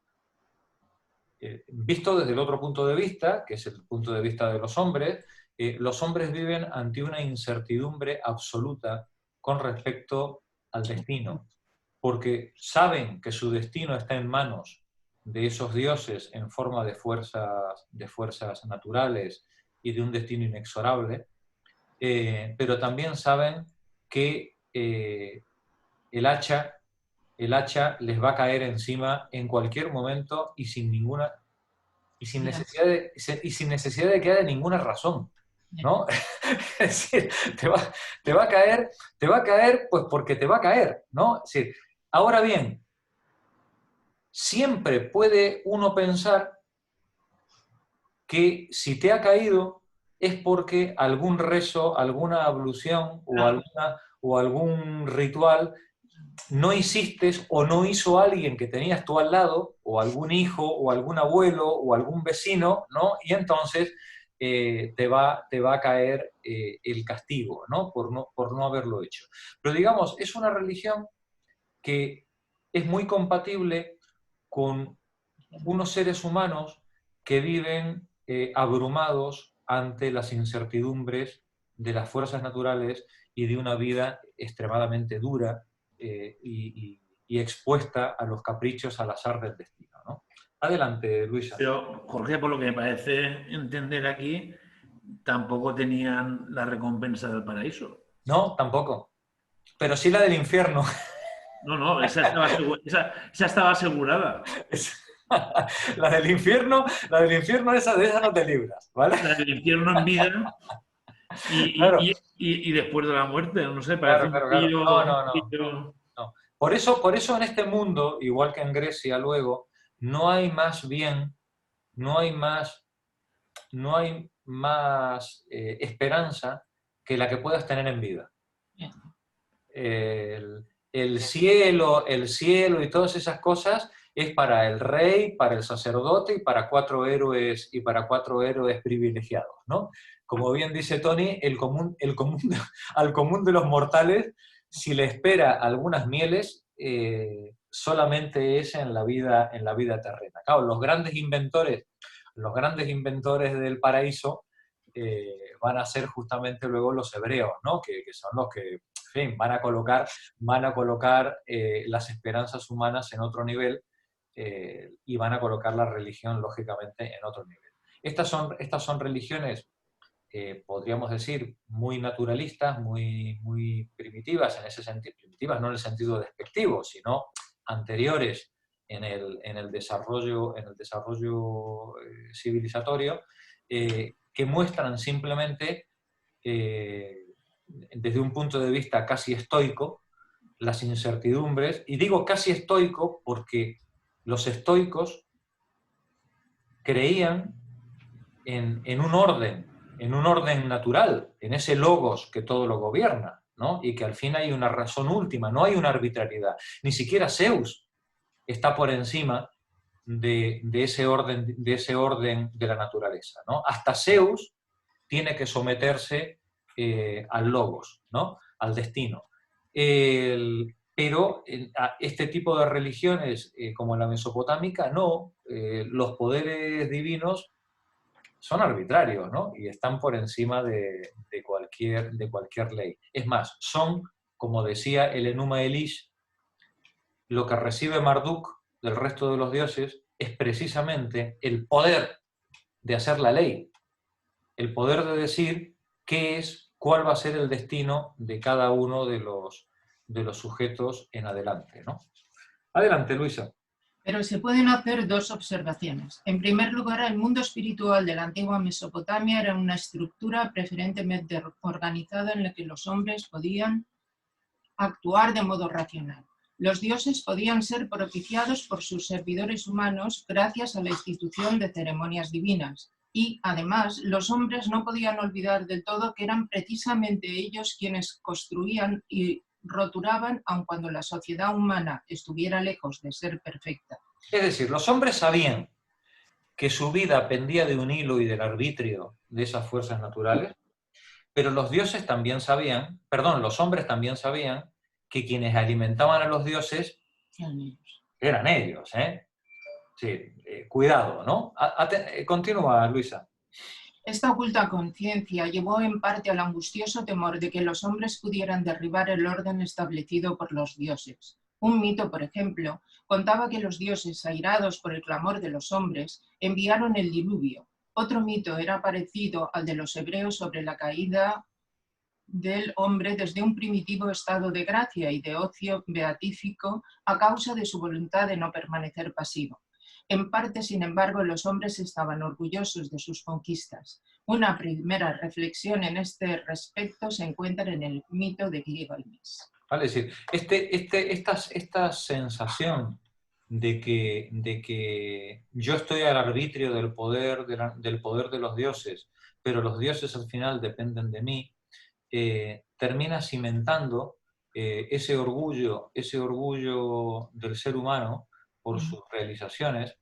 Visto desde el otro punto de vista, que es el punto de vista de los hombres viven ante una incertidumbre absoluta con respecto al destino, porque saben que su destino está en manos de esos dioses en forma de fuerzas naturales y de un destino inexorable, pero también saben que el hacha les va a caer encima en cualquier momento y sin necesidad de que haya ninguna razón, ¿no? Es decir, te va a caer pues porque te va a caer, ¿no? Es decir, ahora bien, siempre puede uno pensar que si te ha caído es porque algún rezo, alguna ablución o algún ritual no hiciste o no hizo alguien que tenías tú al lado, o algún hijo, o algún abuelo, o algún vecino, ¿no? Y entonces te va a caer el castigo, ¿no? Por no haberlo hecho. Pero digamos, es una religión que es muy compatible con unos seres humanos que viven abrumados ante las incertidumbres de las fuerzas naturales y de una vida extremadamente dura, y expuesta a los caprichos, al azar del destino, ¿no? Adelante, Luisa. Pero, Jorge, por lo que me parece entender aquí, tampoco tenían la recompensa del paraíso. No, tampoco. Pero sí la del infierno. No, esa estaba asegurada. La del infierno, de esa no te libras, ¿vale? La del infierno en vida Claro. y después de la muerte, no sé, Claro, parece claro. un tiro. No. Por eso en este mundo, igual que en Grecia luego, no hay más esperanza que la que puedas tener en vida. El cielo y todas esas cosas es para el rey, para el sacerdote y para cuatro héroes privilegiados, ¿no? Como bien dice Tony, al común de los mortales, si le espera algunas mieles, solamente es en la vida terrena. Claro, los grandes inventores del paraíso van a ser justamente luego los hebreos, ¿no? Que son los que, en fin, van a colocar las esperanzas humanas en otro nivel y van a colocar la religión, lógicamente, en otro nivel. Estas son religiones, podríamos decir, muy naturalistas, muy primitivas en ese sentido, primitivas no en el sentido despectivo, sino anteriores en el desarrollo civilizatorio, que muestran simplemente, desde un punto de vista casi estoico, las incertidumbres, y digo casi estoico porque los estoicos creían en un orden natural, en ese logos que todo lo gobierna, ¿no? Y que al fin hay una razón última, no hay una arbitrariedad. Ni siquiera Zeus está por encima de ese orden de la naturaleza, ¿no? Hasta Zeus tiene que someterse al logos, ¿no? Al destino. Pero este tipo de religiones, como la mesopotámica, no. Los poderes divinos son arbitrarios, ¿no? Y están por encima de cualquier ley. Es más, son, como decía el Enuma Elish, lo que recibe Marduk del resto de los dioses es precisamente el poder de hacer la ley, el poder de decir cuál va a ser el destino de cada uno de los sujetos en adelante, ¿no? Adelante, Luisa. Pero se pueden hacer dos observaciones. En primer lugar, el mundo espiritual de la antigua Mesopotamia era una estructura preferentemente organizada en la que los hombres podían actuar de modo racional. Los dioses podían ser propiciados por sus servidores humanos gracias a la institución de ceremonias divinas. Y, además, los hombres no podían olvidar del todo que eran precisamente ellos quienes construían y roturaban, aun cuando la sociedad humana estuviera lejos de ser perfecta. Es decir, los hombres sabían que su vida pendía de un hilo y del arbitrio de esas fuerzas naturales, pero los hombres también sabían que quienes alimentaban a los dioses eran ellos, ¿eh? Sí, cuidado, ¿no? Continúa, Luisa. Esta oculta conciencia llevó en parte al angustioso temor de que los hombres pudieran derribar el orden establecido por los dioses. Un mito, por ejemplo, contaba que los dioses, airados por el clamor de los hombres, enviaron el diluvio. Otro mito era parecido al de los hebreos sobre la caída del hombre desde un primitivo estado de gracia y de ocio beatífico a causa de su voluntad de no permanecer pasivo. En parte, sin embargo, los hombres estaban orgullosos de sus conquistas. Una primera reflexión en este respecto se encuentra en el mito de Gilgamesh. Vale, es decir, esta sensación de que yo estoy al arbitrio del poder de los dioses, pero los dioses al final dependen de mí, termina cimentando ese orgullo del ser humano por sus realizaciones,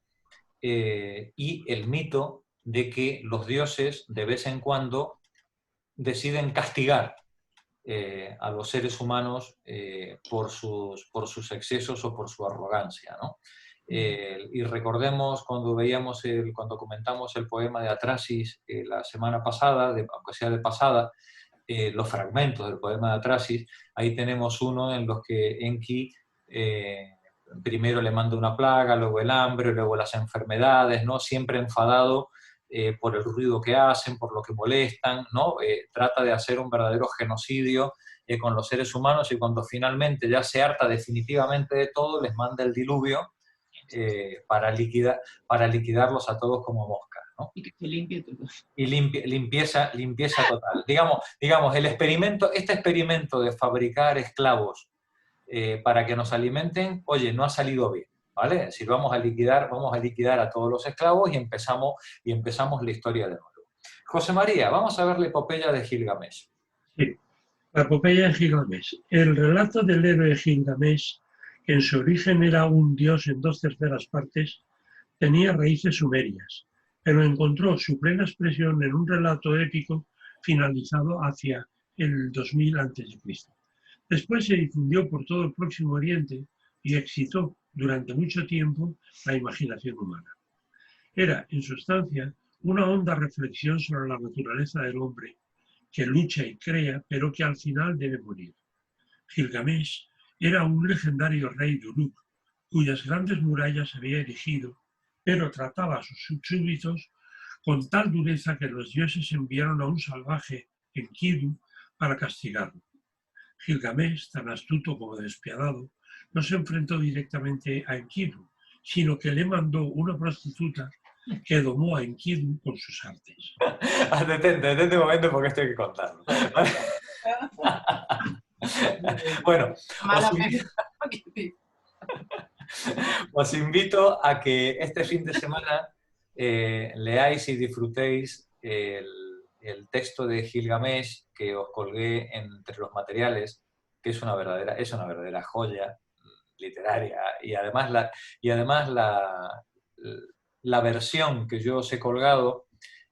y el mito de que los dioses de vez en cuando deciden castigar a los seres humanos por sus excesos o por su arrogancia, ¿no? Y recordemos cuando comentamos el poema de Atrasis la semana pasada, aunque sea de pasada, los fragmentos del poema de Atrasis, ahí tenemos uno en los que Enki primero le manda una plaga, luego el hambre, luego las enfermedades, ¿no? Siempre enfadado por el ruido que hacen, por lo que molestan, ¿no? Trata de hacer un verdadero genocidio con los seres humanos, y cuando finalmente ya se harta definitivamente de todo, les manda el diluvio para liquidarlos a todos como moscas, ¿no? Y que se limpie todo. Y limpieza total. Digamos, este experimento de fabricar esclavos para que nos alimenten, oye, no ha salido bien, ¿vale? Es decir, vamos a liquidar a todos los esclavos y empezamos la historia de nuevo. José María, vamos a ver la epopeya de Gilgamesh. Sí, la epopeya de Gilgamesh. El relato del héroe Gilgamesh, que en su origen era un dios en 2/3 partes, tenía raíces sumerias, pero encontró su plena expresión en un relato épico finalizado hacia el 2000 a.C. Después se difundió por todo el Próximo Oriente y excitó durante mucho tiempo la imaginación humana. Era, en sustancia, una honda reflexión sobre la naturaleza del hombre, que lucha y crea, pero que al final debe morir. Gilgamesh era un legendario rey de Uruk, cuyas grandes murallas había erigido, pero trataba a sus súbditos con tal dureza que los dioses enviaron a un salvaje Enkidu para castigarlo. Gilgamesh, tan astuto como despiadado, no se enfrentó directamente a Enkidu, sino que le mandó una prostituta que domó a Enkidu con sus artes. Detente un momento porque esto hay que contarlo. Bueno, os invito a que este fin de semana leáis y disfrutéis el texto de Gilgamesh que os colgué entre los materiales, que es una verdadera joya literaria, y además la versión que yo os he colgado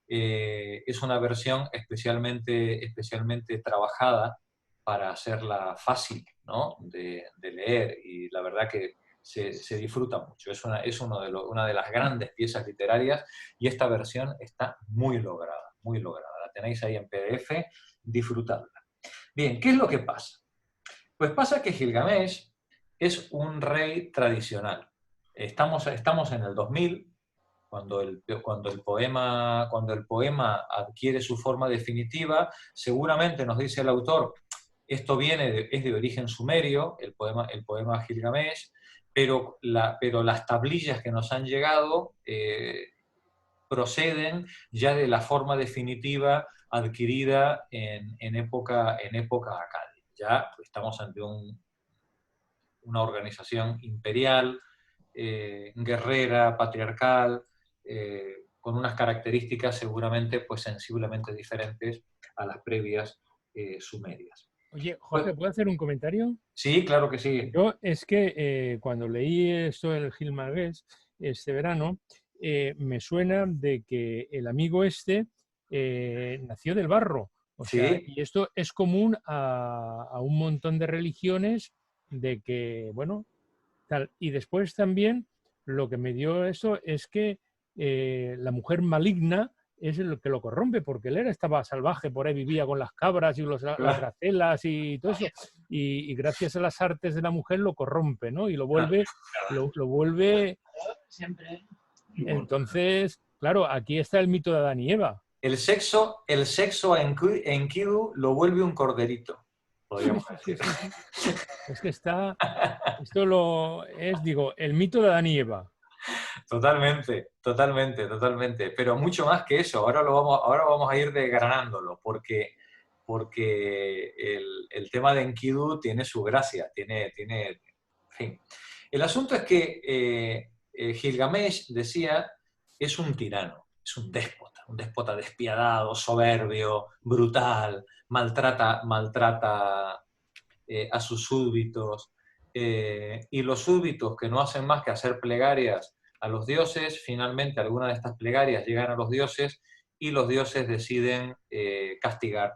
es una versión especialmente trabajada para hacerla fácil, ¿no? de leer, y la verdad que se disfruta mucho. Es una de las grandes piezas literarias, y esta versión está muy lograda, muy lograda. La tenéis ahí en PDF, disfrutadla. Bien, ¿qué es lo que pasa? Pues pasa que Gilgamesh es un rey tradicional. Estamos en el 2000, cuando el poema adquiere su forma definitiva. Seguramente, nos dice el autor, esto es de origen sumerio, el poema Gilgamesh, pero las tablillas que nos han llegado proceden ya de la forma definitiva adquirida en época acadi. Ya estamos ante una organización imperial, guerrera, patriarcal, con unas características seguramente pues sensiblemente diferentes a las previas sumerias. Oye, Jorge, ¿puedo hacer un comentario? Sí, claro que sí. Yo es que cuando leí esto del Gilgamesh este verano, me suena de que el amigo nació del barro. O sea, y esto es común a un montón de religiones, de que, bueno, tal. Y después también lo que me dio eso es que la mujer maligna es lo que lo corrompe, porque él estaba salvaje, por ahí vivía con las cabras y las gacelas y todo eso, y gracias a las artes de la mujer lo corrompe, ¿no? Y lo vuelve siempre. Entonces, claro, aquí está el mito de Adán y Eva. El sexo en Enkidu lo vuelve un corderito, podríamos decir. Sí. Es que esto el mito de Adán y Eva. Totalmente. Pero mucho más que eso. Ahora vamos a ir desgranándolo, porque el tema de Enkidu tiene su gracia, en fin. El asunto es que Gilgamesh, decía, es un tirano, es un déspota despiadado, soberbio, brutal, maltrata a sus súbditos, y los súbditos, que no hacen más que hacer plegarias a los dioses, finalmente algunas de estas plegarias llegan a los dioses, y los dioses deciden castigar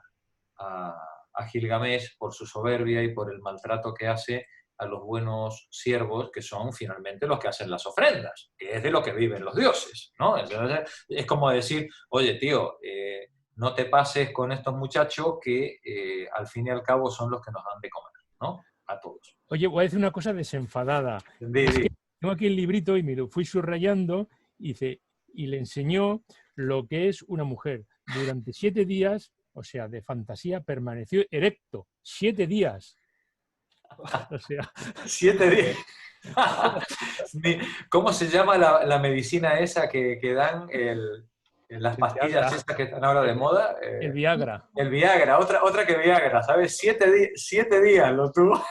a Gilgamesh por su soberbia y por el maltrato que hace a los buenos siervos, que son finalmente los que hacen las ofrendas, que es de lo que viven los dioses, ¿no? Entonces, es como decir, oye, tío, no te pases con estos muchachos que al fin y al cabo son los que nos dan de comer, ¿no? A todos. Oye, voy a decir una cosa desenfadada. Es que tengo aquí el librito y me lo fui subrayando y le enseñó lo que es una mujer. Durante 7 días, o sea, de fantasía, permaneció erecto. 7 días. O sea, 7 días. ¿Cómo se llama la medicina esa que dan las pastillas Viagra. estas que están ahora de moda? El Viagra. El Viagra, otra que Viagra, ¿sabes? 7 días lo tuvo.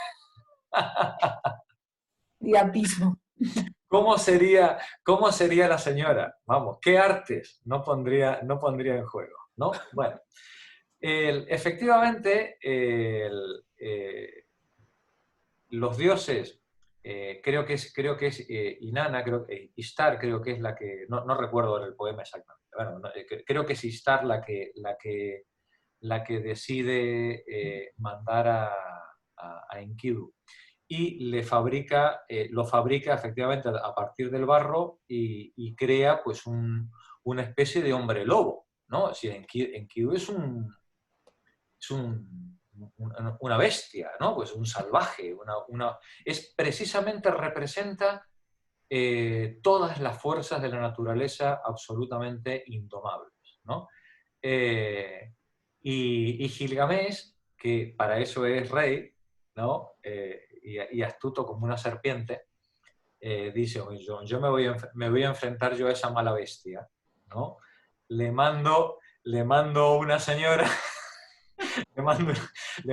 Diapismo. ¿Cómo sería la señora? Vamos, ¿qué artes no pondría en juego? ¿No? Bueno, efectivamente, los dioses, creo que es Inanna, Ishtar creo que es la que, no recuerdo el poema exactamente, bueno, creo que es Ishtar la que decide mandar a Enkidu. Y lo fabrica efectivamente a partir del barro y crea pues una especie de hombre lobo, ¿no? O sea, Enkidu es una bestia, ¿no? Pues un salvaje, precisamente representa todas las fuerzas de la naturaleza absolutamente indomables, ¿no? Y Gilgamesh, que para eso es rey, ¿no? Y astuto como una serpiente, dice, yo me voy a enfrentar yo a esa mala bestia, ¿no? Le mando una señora, le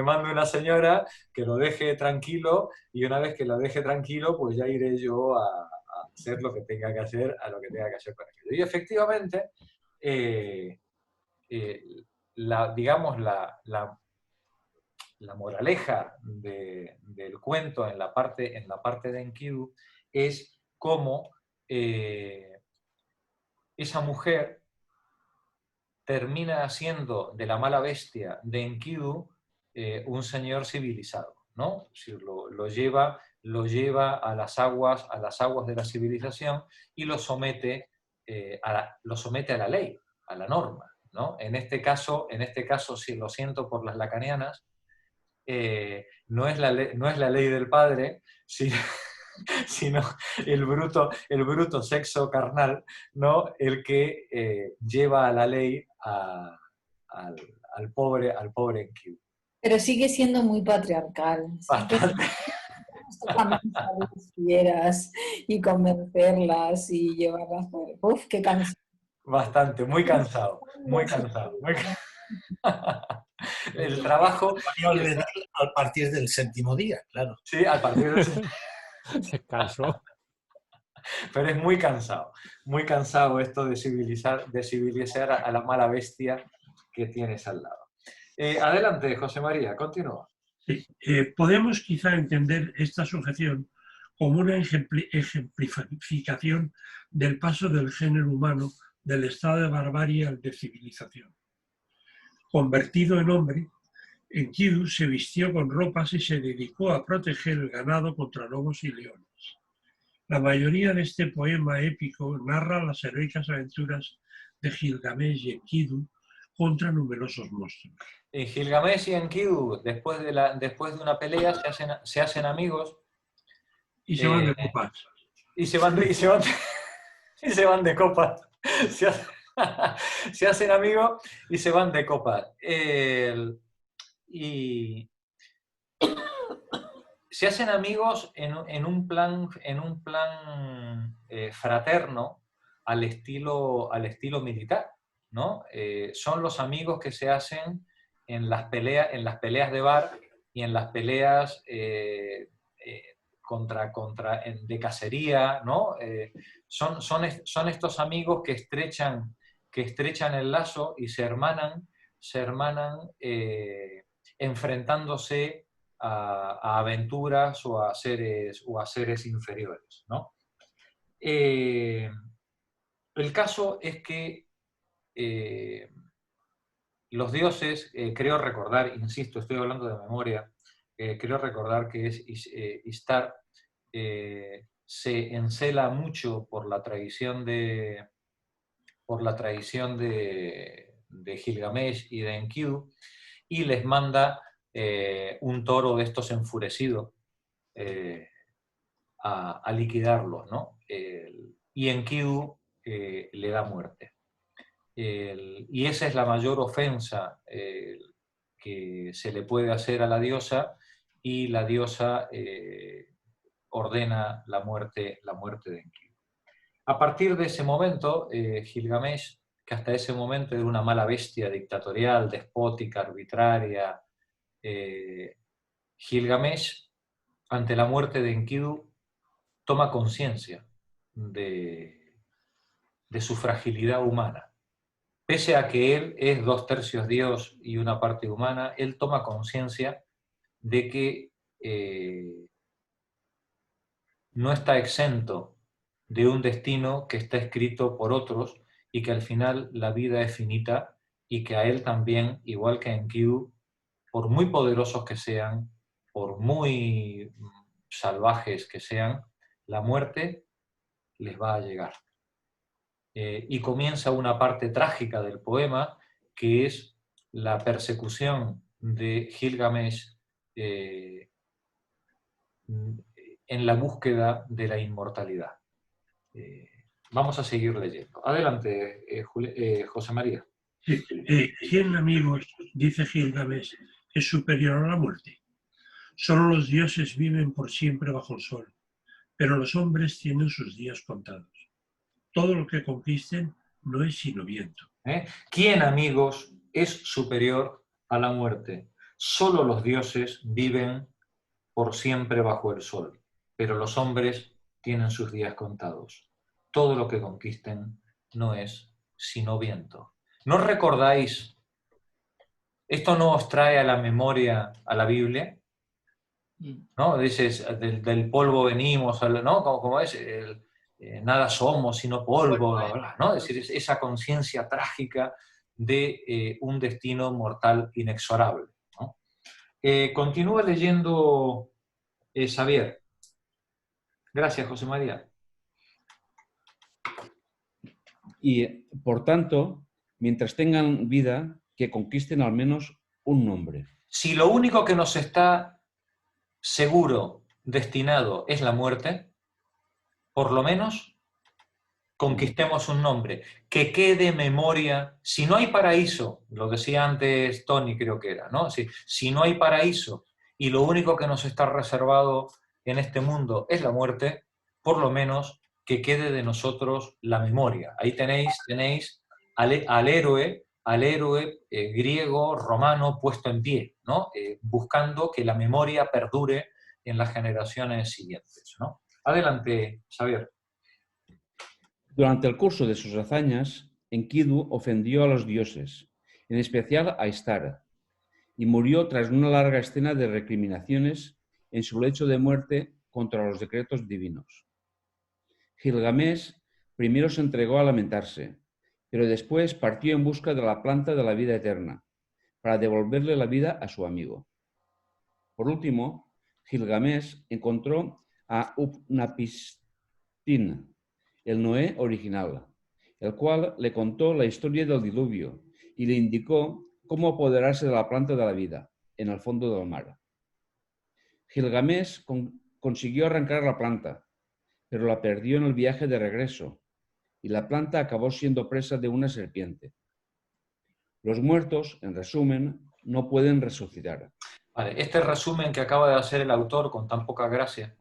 mando una señora que lo deje tranquilo, y una vez que lo deje tranquilo, pues ya iré yo a hacer lo que tenga que hacer, a lo que tenga que hacer con él. Y efectivamente, digamos, la moraleja del cuento en la parte de Enkidu es cómo esa mujer termina haciendo de la mala bestia de Enkidu un señor civilizado, ¿no? Es decir, lo lleva a las aguas de la civilización y lo somete a la ley, a la norma, ¿no? En este caso, si lo siento por las lacanianas, no es la ley del padre, sino el bruto sexo carnal, ¿no? El que lleva a la ley al pobre Enkidu. Pero sigue siendo muy patriarcal. Bastante. Fieras y convencerlas y llevarlas por... Uf, qué cansado. Bastante, muy cansado. El trabajo... A partir del 7º día, claro. Sí, a partir del... Se cansó. Pero es muy cansado esto de civilizar a la mala bestia que tienes al lado. Adelante, José María, continúa. Sí. Podemos quizá entender esta sujeción como una ejemplificación del paso del género humano del estado de barbarie al de civilización. Convertido en hombre, Enkidu se vistió con ropas y se dedicó a proteger el ganado contra lobos y leones. La mayoría de este poema épico narra las heroicas aventuras de Gilgamesh y Enkidu contra numerosos monstruos. En Gilgamesh y Enkidu, después de una pelea, se hacen amigos. Y se van de copas. Y se van de copas. Se hacen amigos y se van de copas. Y se hacen amigos en un plan fraterno al estilo militar, ¿no? Son los amigos que se hacen en las peleas de bar y en las peleas de cacería, ¿no? Son estos amigos que estrechan el lazo y se hermanan enfrentándose a aventuras o a seres inferiores, ¿no? El caso es que los dioses, creo recordar, insisto, estoy hablando de memoria, creo recordar que es Ishtar, se encela mucho por la traición de Gilgamesh y de Enkidu, y les manda un toro de estos enfurecidos a liquidarlos, ¿no? Y Enkidu le da muerte. y esa es la mayor ofensa que se le puede hacer a la diosa, y la diosa ordena la muerte de Enkidu. A partir de ese momento, Gilgamesh, que hasta ese momento era una mala bestia dictatorial, despótica, arbitraria, Gilgamesh, ante la muerte de Enkidu, toma conciencia de su fragilidad humana. Pese a que él es 2/3 Dios y una parte humana, él toma conciencia de que no está exento de un destino que está escrito por otros, y que al final la vida es finita, y que a él también, igual que a Enkidu, por muy poderosos que sean, por muy salvajes que sean, la muerte les va a llegar. Y comienza una parte trágica del poema, que es la persecución de Gilgamesh en la búsqueda de la inmortalidad. Vamos a seguir leyendo. Adelante, José María. Sí. ¿Quién, amigos, dice Gilgamesh, es superior a la muerte? Solo los dioses viven por siempre bajo el sol, pero los hombres tienen sus días contados. Todo lo que conquisten no es sino viento. ¿Quién, amigos, es superior a la muerte? Solo los dioses viven por siempre bajo el sol, pero los hombres tienen sus días contados. Todo lo que conquisten no es sino viento. ¿No recordáis? ¿Esto no os trae a la memoria a la Biblia? ¿No? Dices, del polvo venimos, ¿no? Como es, nada somos sino polvo, ¿no? Es decir, esa conciencia trágica de un destino mortal inexorable, ¿no? Continúa leyendo Xavier. Gracias, José María. Y, por tanto, mientras tengan vida, que conquisten al menos un nombre. Si lo único que nos está seguro, destinado, es la muerte, por lo menos conquistemos un nombre, que quede memoria. Si no hay paraíso, lo decía antes Tony, creo que era, ¿no? Si no hay paraíso y lo único que nos está reservado en este mundo es la muerte, por lo menos que quede de nosotros la memoria. Ahí tenéis al héroe griego, romano, puesto en pie, ¿no? Buscando que la memoria perdure en las generaciones siguientes, ¿no? Adelante, Xavier. Durante el curso de sus hazañas, Enkidu ofendió a los dioses, en especial a Ishtar, y murió tras una larga escena de recriminaciones en su lecho de muerte contra los decretos divinos. Gilgamesh primero se entregó a lamentarse, pero después partió en busca de la planta de la vida eterna, para devolverle la vida a su amigo. Por último, Gilgamesh encontró a Utnapishtim, el Noé original, el cual le contó la historia del diluvio y le indicó cómo apoderarse de la planta de la vida, en el fondo del mar. Gilgamesh consiguió arrancar la planta, pero la perdió en el viaje de regreso, y la planta acabó siendo presa de una serpiente. Los muertos, en resumen, no pueden resucitar. Vale, este resumen que acaba de hacer el autor con tan poca gracia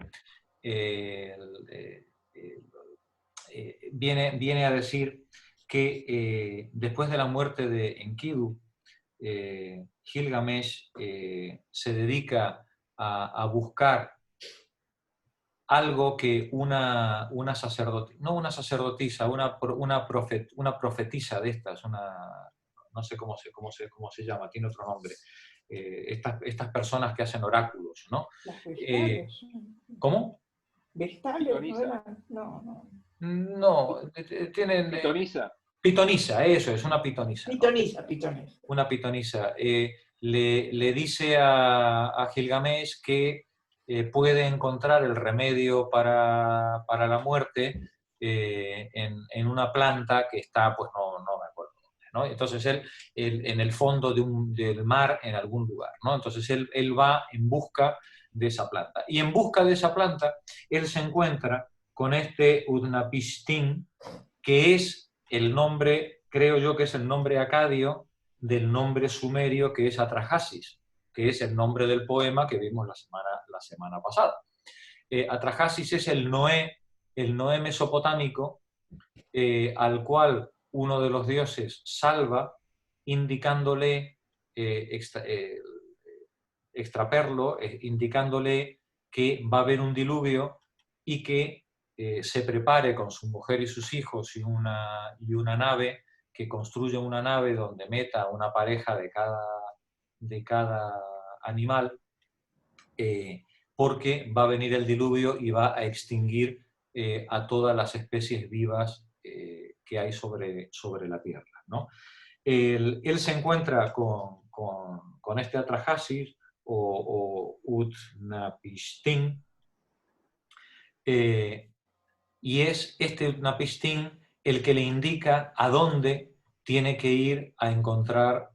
viene a decir que después de la muerte de Enkidu, Gilgamesh se dedica a buscar algo que una profetisa de estas, no sé cómo se llama, tiene otro nombre, estas personas que hacen oráculos, ¿no? ¿Cómo? Pitonisa. No, tienen... Pitonisa. Pitonisa, eso es, una pitonisa. Pitonisa. Una pitonisa. Le dice a Gilgamesh que puede encontrar el remedio para la muerte en una planta que está, pues no me acuerdo dónde, ¿no? Entonces él en el fondo del mar, en algún lugar, ¿no? Entonces él va en busca de esa planta. Y en busca de esa planta, él se encuentra con este Utnapishtim, que es el nombre creo yo que es el nombre acadio del nombre sumerio que es Atrahasis, que es el nombre del poema que vimos la semana pasada. Atrahasis es el Noé mesopotámico al cual uno de los dioses salva, indicándole, extraperlo, indicándole que va a haber un diluvio y que se prepare con su mujer y sus hijos y una nave, que construya una nave donde meta una pareja de cada animal, porque va a venir el diluvio y va a extinguir a todas las especies vivas que hay sobre la Tierra, ¿no? Él se encuentra con este Atrahasis o Utnapishtim, y es este Utnapishtim el que le indica a dónde tiene que ir a encontrar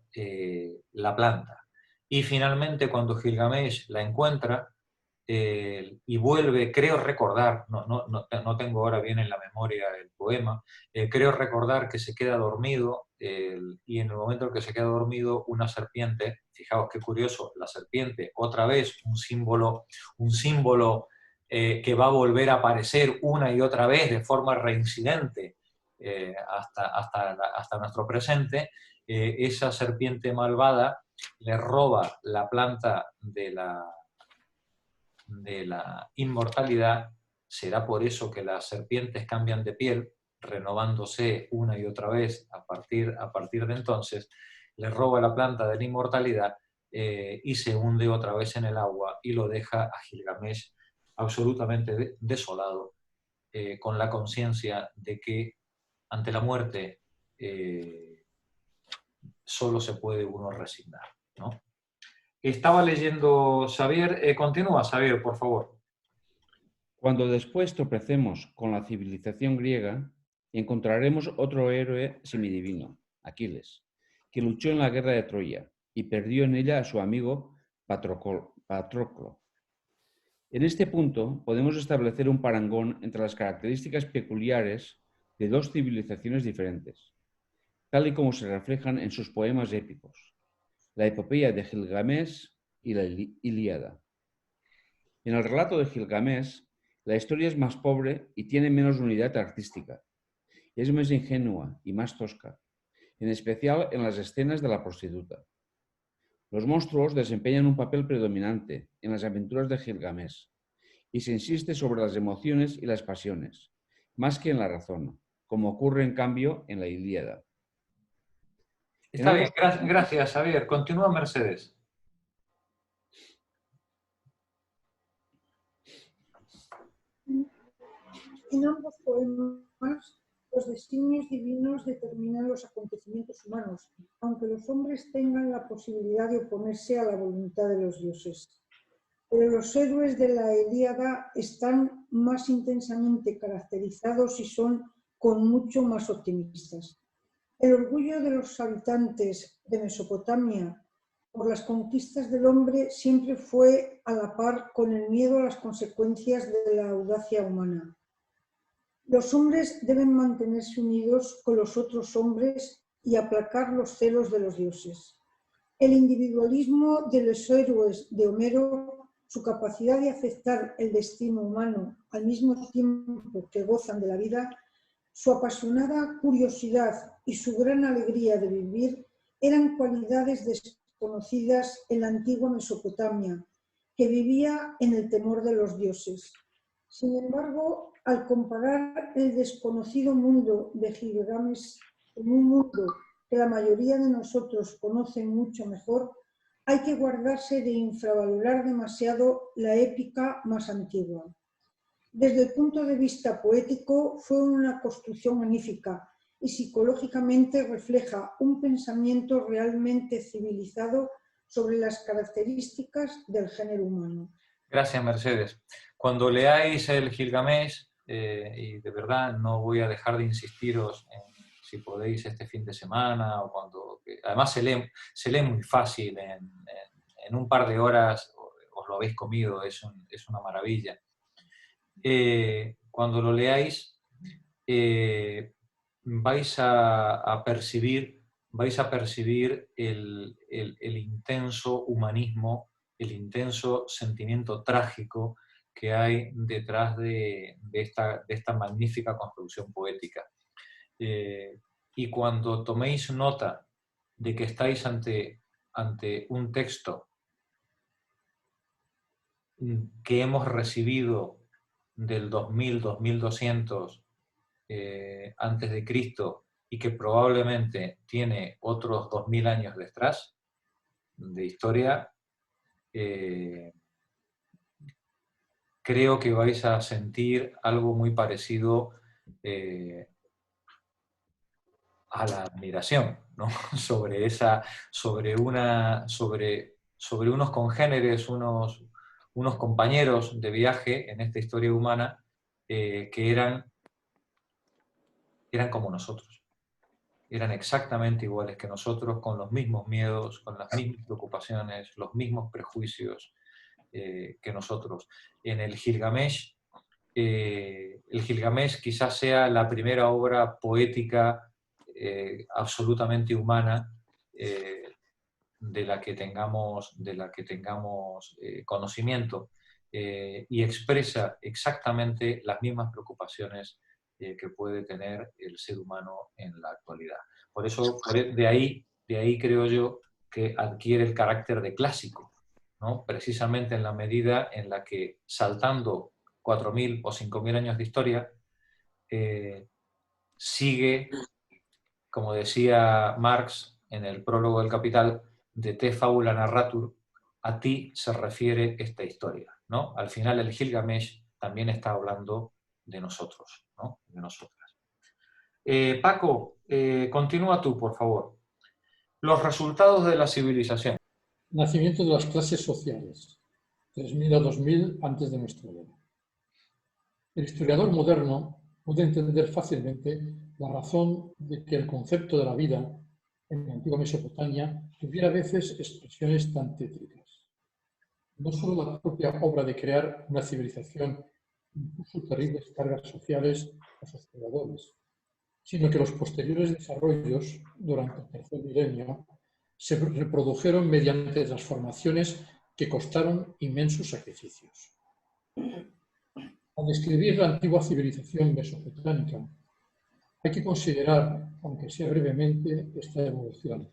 la planta. Y finalmente, cuando Gilgamesh la encuentra y vuelve, creo recordar, no tengo ahora bien en la memoria el poema, creo recordar que se queda dormido y en el momento en que se queda dormido, una serpiente, fijaos qué curioso, la serpiente, otra vez un símbolo que va a volver a aparecer una y otra vez de forma reincidente hasta nuestro presente. Esa serpiente malvada le roba la planta de la inmortalidad. Será por eso que las serpientes cambian de piel, renovándose una y otra vez a partir de entonces. Le roba la planta de la inmortalidad y se hunde otra vez en el agua y lo deja a Gilgamesh absolutamente desolado, con la conciencia de que ante la muerte solo se puede uno resignar, ¿no? Estaba leyendo, Xavier, continúa, Xavier, por favor. Cuando después tropecemos con la civilización griega, encontraremos otro héroe semidivino, Aquiles, que luchó en la guerra de Troya y perdió en ella a su amigo Patroclo. En este punto podemos establecer un parangón entre las características peculiares de dos civilizaciones diferentes, tal y como se reflejan en sus poemas épicos, la epopeya de Gilgamesh y la Ilíada. En el relato de Gilgamesh, la historia es más pobre y tiene menos unidad artística. Es más ingenua y más tosca, en especial en las escenas de la prostituta. Los monstruos desempeñan un papel predominante en las aventuras de Gilgamesh y se insiste sobre las emociones y las pasiones, más que en la razón, como ocurre en cambio en la Ilíada. Está bien, gracias, Xavier. Continúa, Mercedes. En ambos poemas, los designios divinos determinan los acontecimientos humanos, aunque los hombres tengan la posibilidad de oponerse a la voluntad de los dioses. Pero los héroes de la Ilíada están más intensamente caracterizados y son con mucho más optimistas. El orgullo de los habitantes de Mesopotamia por las conquistas del hombre siempre fue a la par con el miedo a las consecuencias de la audacia humana. Los hombres deben mantenerse unidos con los otros hombres y aplacar los celos de los dioses. El individualismo de los héroes de Homero, su capacidad de aceptar el destino humano al mismo tiempo que gozan de la vida, su apasionada curiosidad y su gran alegría de vivir eran cualidades desconocidas en la antigua Mesopotamia, que vivía en el temor de los dioses. Sin embargo, al comparar el desconocido mundo de Gilgamesh con un mundo que la mayoría de nosotros conocen mucho mejor, hay que guardarse de infravalorar demasiado la épica más antigua. Desde el punto de vista poético, fue una construcción magnífica y psicológicamente refleja un pensamiento realmente civilizado sobre las características del género humano. Gracias, Mercedes. Cuando leáis el Gilgamesh, y de verdad no voy a dejar de insistiros en si podéis este fin de semana o cuando... Además se lee muy fácil, en un par de horas os lo habéis comido, es una maravilla. Cuando lo leáis, vais a percibir el intenso humanismo, el intenso sentimiento trágico que hay detrás de esta magnífica construcción poética. Y cuando toméis nota de que estáis ante un texto que hemos recibido del 2000, 2200 antes de Cristo y que probablemente tiene otros 2000 años detrás de historia, creo que vais a sentir algo muy parecido a la admiración, ¿no? sobre unos congéneres, unos compañeros de viaje en esta historia humana que eran como nosotros. Eran exactamente iguales que nosotros, con los mismos miedos, con las mismas preocupaciones, los mismos prejuicios que nosotros. En el Gilgamesh quizás sea la primera obra poética absolutamente humana de la que tengamos conocimiento, y expresa exactamente las mismas preocupaciones que puede tener el ser humano en la actualidad. Por eso, de ahí creo yo que adquiere el carácter de clásico, ¿no? Precisamente en la medida en la que, saltando 4.000 o 5.000 años de historia, sigue, como decía Marx en el prólogo del Capital, de te fabula narratur, a ti se refiere esta historia, ¿no? Al final el Gilgamesh también está hablando de nosotros, ¿no? De nosotras. Paco, continúa tú, por favor. Los resultados de la civilización. Nacimiento de las clases sociales, 3000 a 2000 antes de nuestra era. El historiador moderno puede entender fácilmente la razón de que el concepto de la vida en la antigua Mesopotamia tuviera a veces expresiones tan tétricas. No solo la propia obra de crear una civilización impuso terribles cargas sociales a sus creadores, sino que los posteriores desarrollos durante el tercer milenio se reprodujeron mediante transformaciones que costaron inmensos sacrificios. Al describir la antigua civilización mesopotámica, hay que considerar, aunque sea brevemente, esta evolución,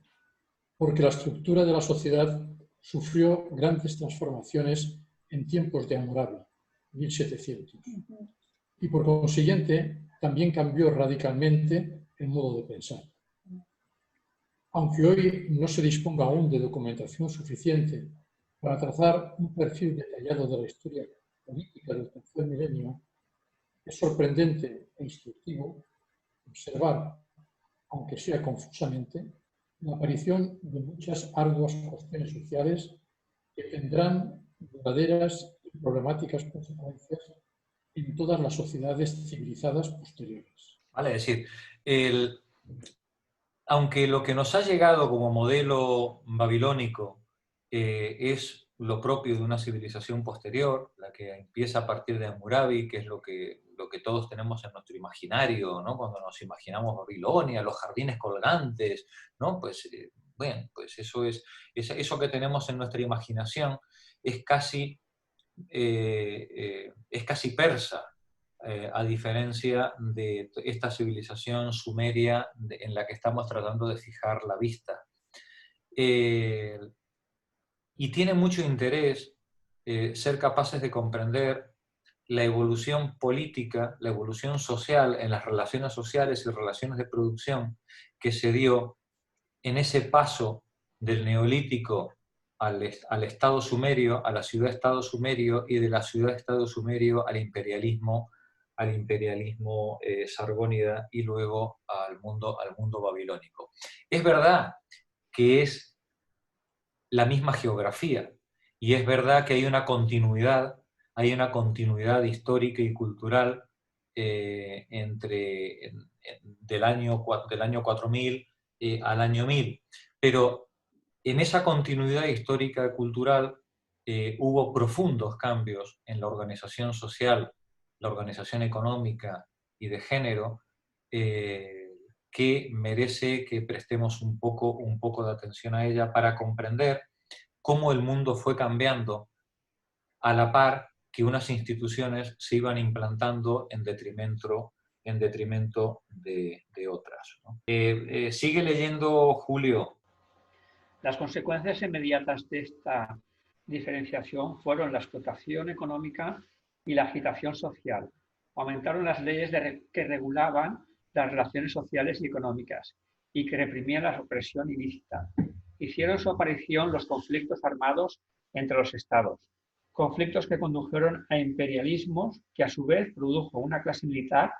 porque la estructura de la sociedad sufrió grandes transformaciones en tiempos de Hammurabi, 1700, y por consiguiente también cambió radicalmente el modo de pensar. Aunque hoy no se disponga aún de documentación suficiente para trazar un perfil detallado de la historia política del tercer milenio, es sorprendente e instructivo observar, aunque sea confusamente, la aparición de muchas arduas cuestiones sociales que tendrán verdaderas y problemáticas consecuencias en todas las sociedades civilizadas posteriores. Vale, es decir, aunque lo que nos ha llegado como modelo babilónico es lo propio de una civilización posterior, la que empieza a partir de Hammurabi, que es lo que todos tenemos en nuestro imaginario, ¿no? Cuando nos imaginamos Babilonia, los jardines colgantes, ¿no? Pues, bueno, pues eso que tenemos en nuestra imaginación es casi persa, a diferencia de esta civilización sumeria en la que estamos tratando de fijar la vista. Y tiene mucho interés ser capaces de comprender la evolución política, la evolución social en las relaciones sociales y relaciones de producción que se dio en ese paso del neolítico al Estado sumerio, a la ciudad-Estado sumerio, y de la ciudad-Estado sumerio al imperialismo sargónida y luego al mundo babilónico. Es verdad que es la misma geografía, y es verdad que hay una continuidad histórica y cultural del año 4000 al año 1000, pero en esa continuidad histórica y cultural hubo profundos cambios en la organización social, la organización económica y de género, que merece que prestemos un poco de atención a ella para comprender cómo el mundo fue cambiando a la par que unas instituciones se iban implantando en detrimento de otras, ¿no? Sigue leyendo, Julio. Las consecuencias inmediatas de esta diferenciación fueron la explotación económica y la agitación social. Aumentaron las leyes que regulaban las relaciones sociales y económicas y que reprimían la opresión ilícita. Hicieron su aparición los conflictos armados entre los estados, conflictos que condujeron a imperialismos que a su vez produjo una clase militar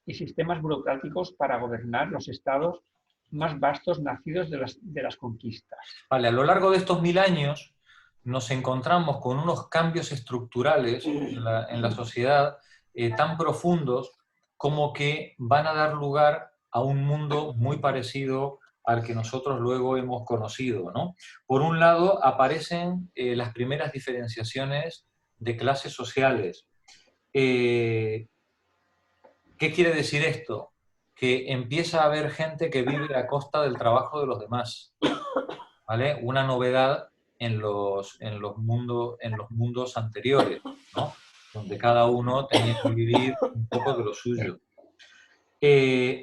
y sistemas burocráticos para gobernar los estados más vastos nacidos de las conquistas. Vale, a lo largo de estos 1000 años nos encontramos con unos cambios estructurales en la sociedad tan profundos como que van a dar lugar a un mundo muy parecido al que nosotros luego hemos conocido, ¿no? Por un lado, aparecen las primeras diferenciaciones de clases sociales. ¿Qué quiere decir esto? Que empieza a haber gente que vive a costa del trabajo de los demás, ¿vale? Una novedad en los mundos anteriores, ¿no? Donde cada uno tenía que vivir un poco de lo suyo.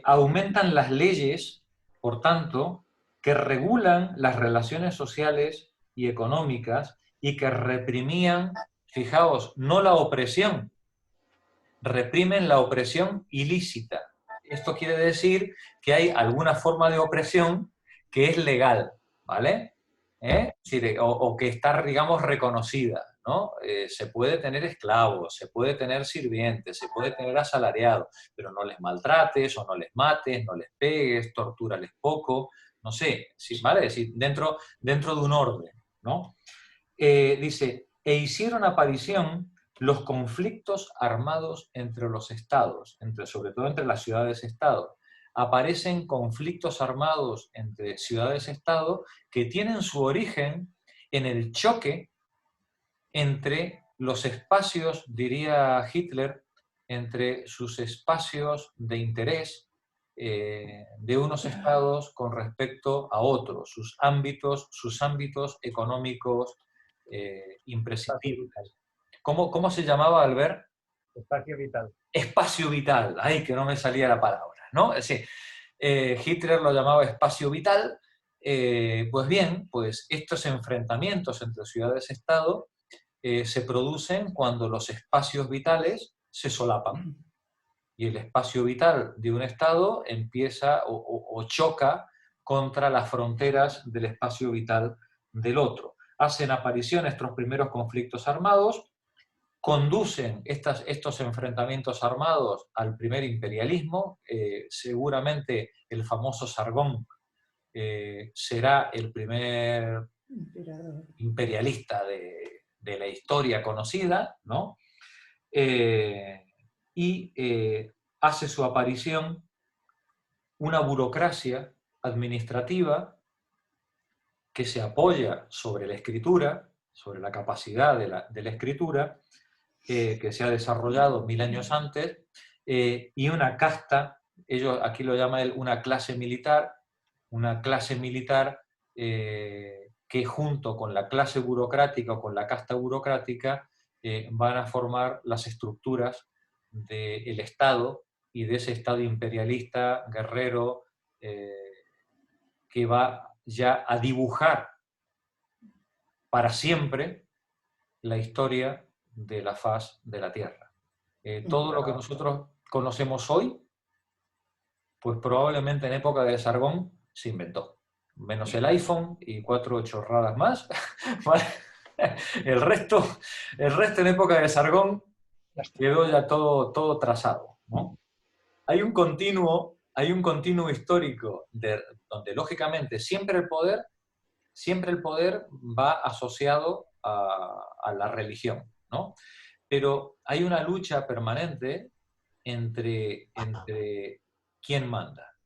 Aumentan las leyes, por tanto, que regulan las relaciones sociales y económicas y que reprimían, fijaos, no la opresión, reprimen la opresión ilícita. Esto quiere decir que hay alguna forma de opresión que es legal, ¿vale? O que está, digamos, reconocida, ¿no? Se puede tener esclavos, se puede tener sirvientes, se puede tener asalariados, pero no les maltrates o no les mates, no les pegues, tortúrales poco, no sé, ¿vale? Dentro de un orden, ¿no? Dice, e hicieron aparición los conflictos armados entre los estados, sobre todo entre las ciudades-estado. Aparecen conflictos armados entre ciudades-estado que tienen su origen en el choque entre los espacios, diría Hitler, entre sus espacios de interés de unos estados con respecto a otros, sus ámbitos económicos imprescindibles. ¿Cómo se llamaba, Albert? Espacio vital. Espacio vital. Ay, que no me salía la palabra, ¿no? Sí. Hitler lo llamaba espacio vital. Pues bien, pues estos enfrentamientos entre ciudades-estado se producen cuando los espacios vitales se solapan. Y el espacio vital de un estado empieza o choca contra las fronteras del espacio vital del otro. Hacen aparición estos primeros conflictos armados, conducen estos enfrentamientos armados al primer imperialismo. Seguramente el famoso Sargón será el primer imperialista de la historia conocida, ¿no? Hace su aparición una burocracia administrativa que se apoya sobre la escritura, sobre la capacidad de la escritura, que se ha desarrollado 1000 años antes, y una casta, ellos aquí lo llaman él una clase militar que junto con la clase burocrática o con la casta burocrática van a formar las estructuras del Estado y de ese Estado imperialista, guerrero, que va ya a dibujar para siempre la historia de la faz de la Tierra. Todo lo que nosotros conocemos hoy, pues probablemente en época de Sargón se inventó. Menos el iPhone y 4 chorradas más. ¿Vale? El resto en época de Sargón quedó ya todo trazado, ¿no? Hay un continuo histórico donde lógicamente siempre el poder va asociado a la religión, ¿no? Pero hay una lucha permanente entre quién manda,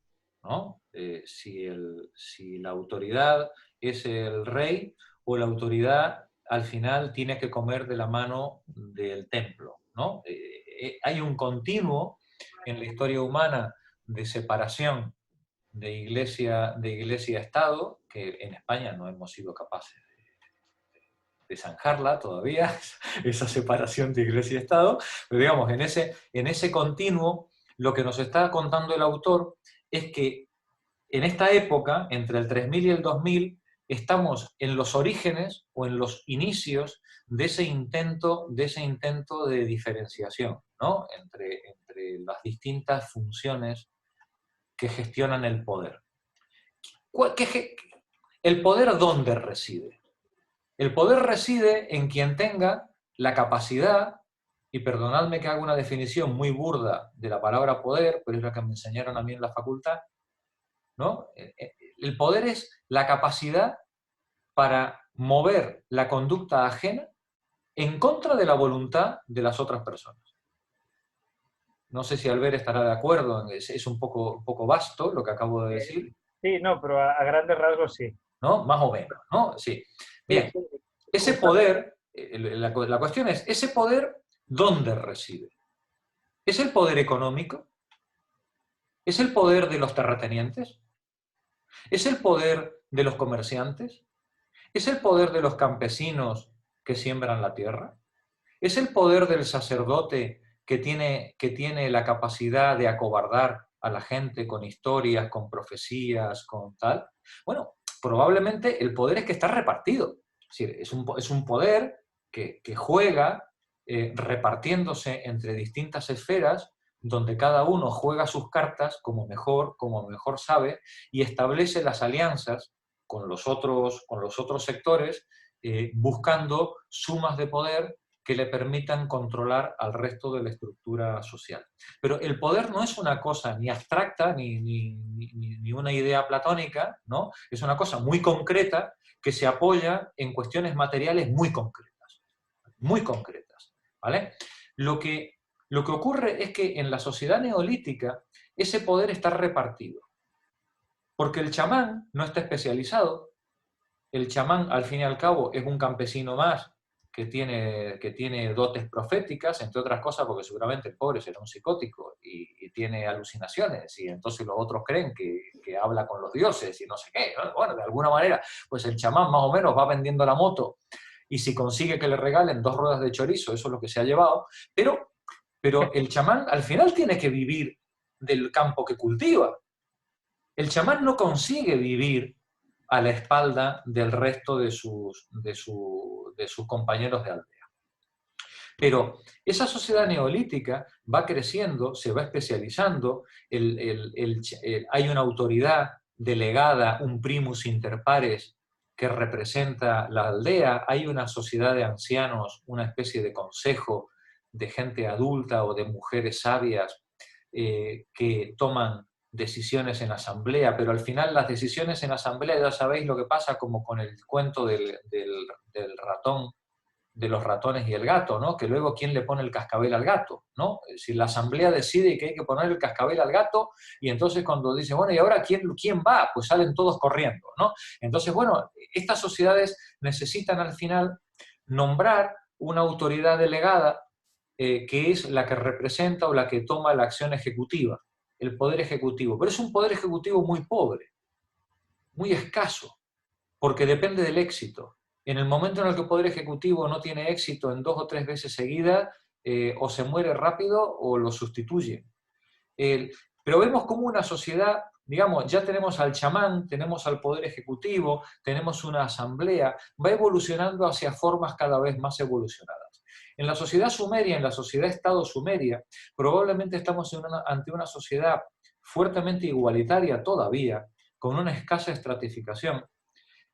¿no? Si la autoridad es el rey o la autoridad al final tiene que comer de la mano del templo, ¿no? Hay un continuo en la historia humana de separación iglesia-estado, que en España no hemos sido capaces de zanjarla todavía, esa separación de iglesia y Estado, pero digamos, en ese continuo, lo que nos está contando el autor es que en esta época, entre el 3000 y el 2000, estamos en los orígenes o en los inicios de ese intento de diferenciación, ¿no? entre las distintas funciones que gestionan el poder. ¿El poder dónde reside? El poder reside en quien tenga la capacidad, y perdonadme que haga una definición muy burda de la palabra poder, pero es la que me enseñaron a mí en la facultad, ¿no? El poder es la capacidad para mover la conducta ajena en contra de la voluntad de las otras personas. No sé si Albert estará de acuerdo, es un poco vasto lo que acabo de decir. Sí, no, pero a grandes rasgos sí. ¿No? Más o menos, ¿no? Sí. Bien, ese poder, la cuestión es, ¿ese poder dónde reside? ¿Es el poder económico? ¿Es el poder de los terratenientes? ¿Es el poder de los comerciantes? ¿Es el poder de los campesinos que siembran la tierra? ¿Es el poder del sacerdote que tiene la capacidad de acobardar a la gente con historias, con profecías, con tal? Bueno, probablemente el poder es que está repartido. Es un poder que juega repartiéndose entre distintas esferas, donde cada uno juega sus cartas como mejor sabe y establece las alianzas con los otros sectores, buscando sumas de poder que le permitan controlar al resto de la estructura social. Pero el poder no es una cosa ni abstracta ni una idea platónica, ¿no? Es una cosa muy concreta que se apoya en cuestiones materiales muy concretas, ¿vale? Lo que ocurre es que en la sociedad neolítica ese poder está repartido, porque el chamán no está especializado. El chamán, al fin y al cabo, es un campesino más que tiene dotes proféticas, entre otras cosas porque seguramente el pobre será un psicótico y tiene alucinaciones, y entonces los otros creen que habla con los dioses y no sé qué. Bueno, de alguna manera, pues el chamán más o menos va vendiendo la moto, y si consigue que le regalen 2 ruedas de chorizo, eso es lo que se ha llevado, pero el chamán al final tiene que vivir del campo que cultiva. El chamán no consigue vivir a la espalda del resto de sus compañeros de aldea. Pero esa sociedad neolítica va creciendo, se va especializando, hay una autoridad delegada, un primus inter pares, que representa la aldea, hay una sociedad de ancianos, una especie de consejo de gente adulta o de mujeres sabias que toman decisiones en asamblea, pero al final las decisiones en asamblea, ya sabéis lo que pasa como con el cuento del ratón, de los ratones y el gato, ¿no? Que luego ¿quién le pone el cascabel al gato? ¿No? Si la asamblea decide que hay que poner el cascabel al gato, y entonces cuando dice, bueno, ¿y ahora quién va? Pues salen todos corriendo, ¿no? Entonces, bueno, estas sociedades necesitan al final nombrar una autoridad delegada que es la que representa o la que toma la acción ejecutiva, el poder ejecutivo. Pero es un poder ejecutivo muy pobre, muy escaso, porque depende del éxito. En el momento en el que el poder ejecutivo no tiene éxito en 2 o 3 veces seguidas, o se muere rápido o lo sustituyen. Pero vemos como una sociedad, digamos, ya tenemos al chamán, tenemos al poder ejecutivo, tenemos una asamblea, va evolucionando hacia formas cada vez más evolucionadas. En la sociedad sumeria, en la sociedad-estado sumeria, probablemente estamos ante una sociedad fuertemente igualitaria todavía, con una escasa estratificación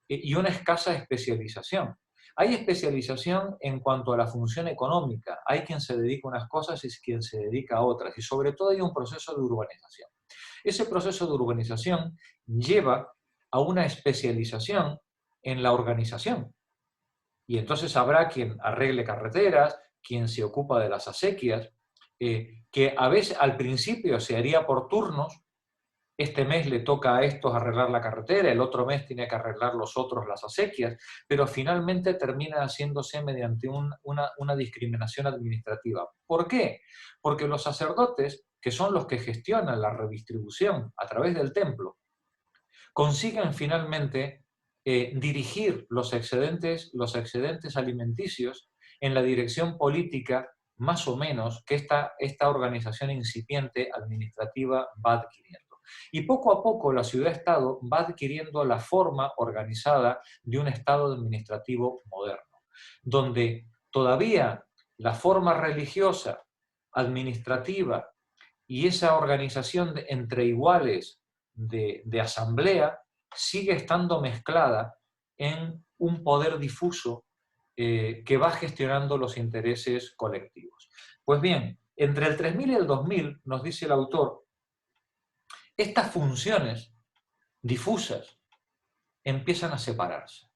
y una escasa especialización. Hay especialización en cuanto a la función económica, hay quien se dedica a unas cosas y quien se dedica a otras, y sobre todo hay un proceso de urbanización. Ese proceso de urbanización lleva a una especialización en la organización. Y entonces habrá quien arregle carreteras, quien se ocupa de las acequias, que a veces al principio se haría por turnos. Este mes le toca a estos arreglar la carretera, el otro mes tiene que arreglar los otros las acequias, pero finalmente termina haciéndose mediante una discriminación administrativa. ¿Por qué? Porque los sacerdotes, que son los que gestionan la redistribución a través del templo, consiguen finalmente dirigir los excedentes alimenticios en la dirección política más o menos que esta organización incipiente administrativa va adquiriendo. Y poco a poco la ciudad-estado va adquiriendo la forma organizada de un estado administrativo moderno, donde todavía la forma religiosa, administrativa y esa organización entre iguales de asamblea sigue estando mezclada en un poder difuso que va gestionando los intereses colectivos. Pues bien, entre el 3000 y el 2000, nos dice el autor, estas funciones difusas empiezan a separarse.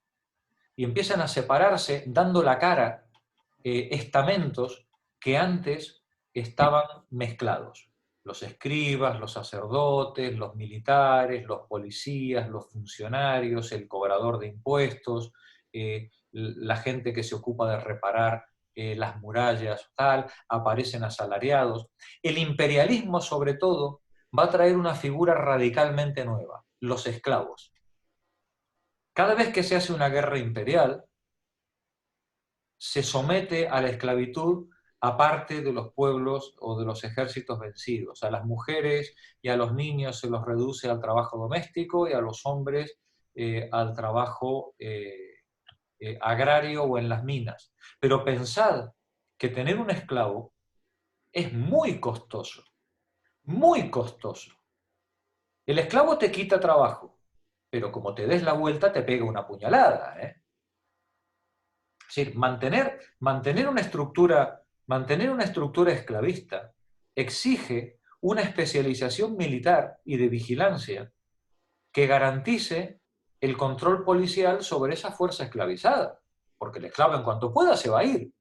Y empiezan a separarse dando la cara estamentos que antes estaban mezclados. Los escribas, los sacerdotes, los militares, los policías, los funcionarios, el cobrador de impuestos, la gente que se ocupa de reparar las murallas, tal, aparecen asalariados. El imperialismo, sobre todo, va a traer una figura radicalmente nueva, los esclavos. Cada vez que se hace una guerra imperial, se somete a la esclavitud a parte de los pueblos o de los ejércitos vencidos. A las mujeres y a los niños se los reduce al trabajo doméstico y a los hombres al trabajo agrario o en las minas. Pero pensad que tener un esclavo es muy costoso, muy costoso. El esclavo te quita trabajo, pero como te des la vuelta te pega una puñalada, ¿eh? Es decir, mantener una estructura esclavista exige una especialización militar y de vigilancia que garantice el control policial sobre esa fuerza esclavizada, porque el esclavo en cuanto pueda se va a ir.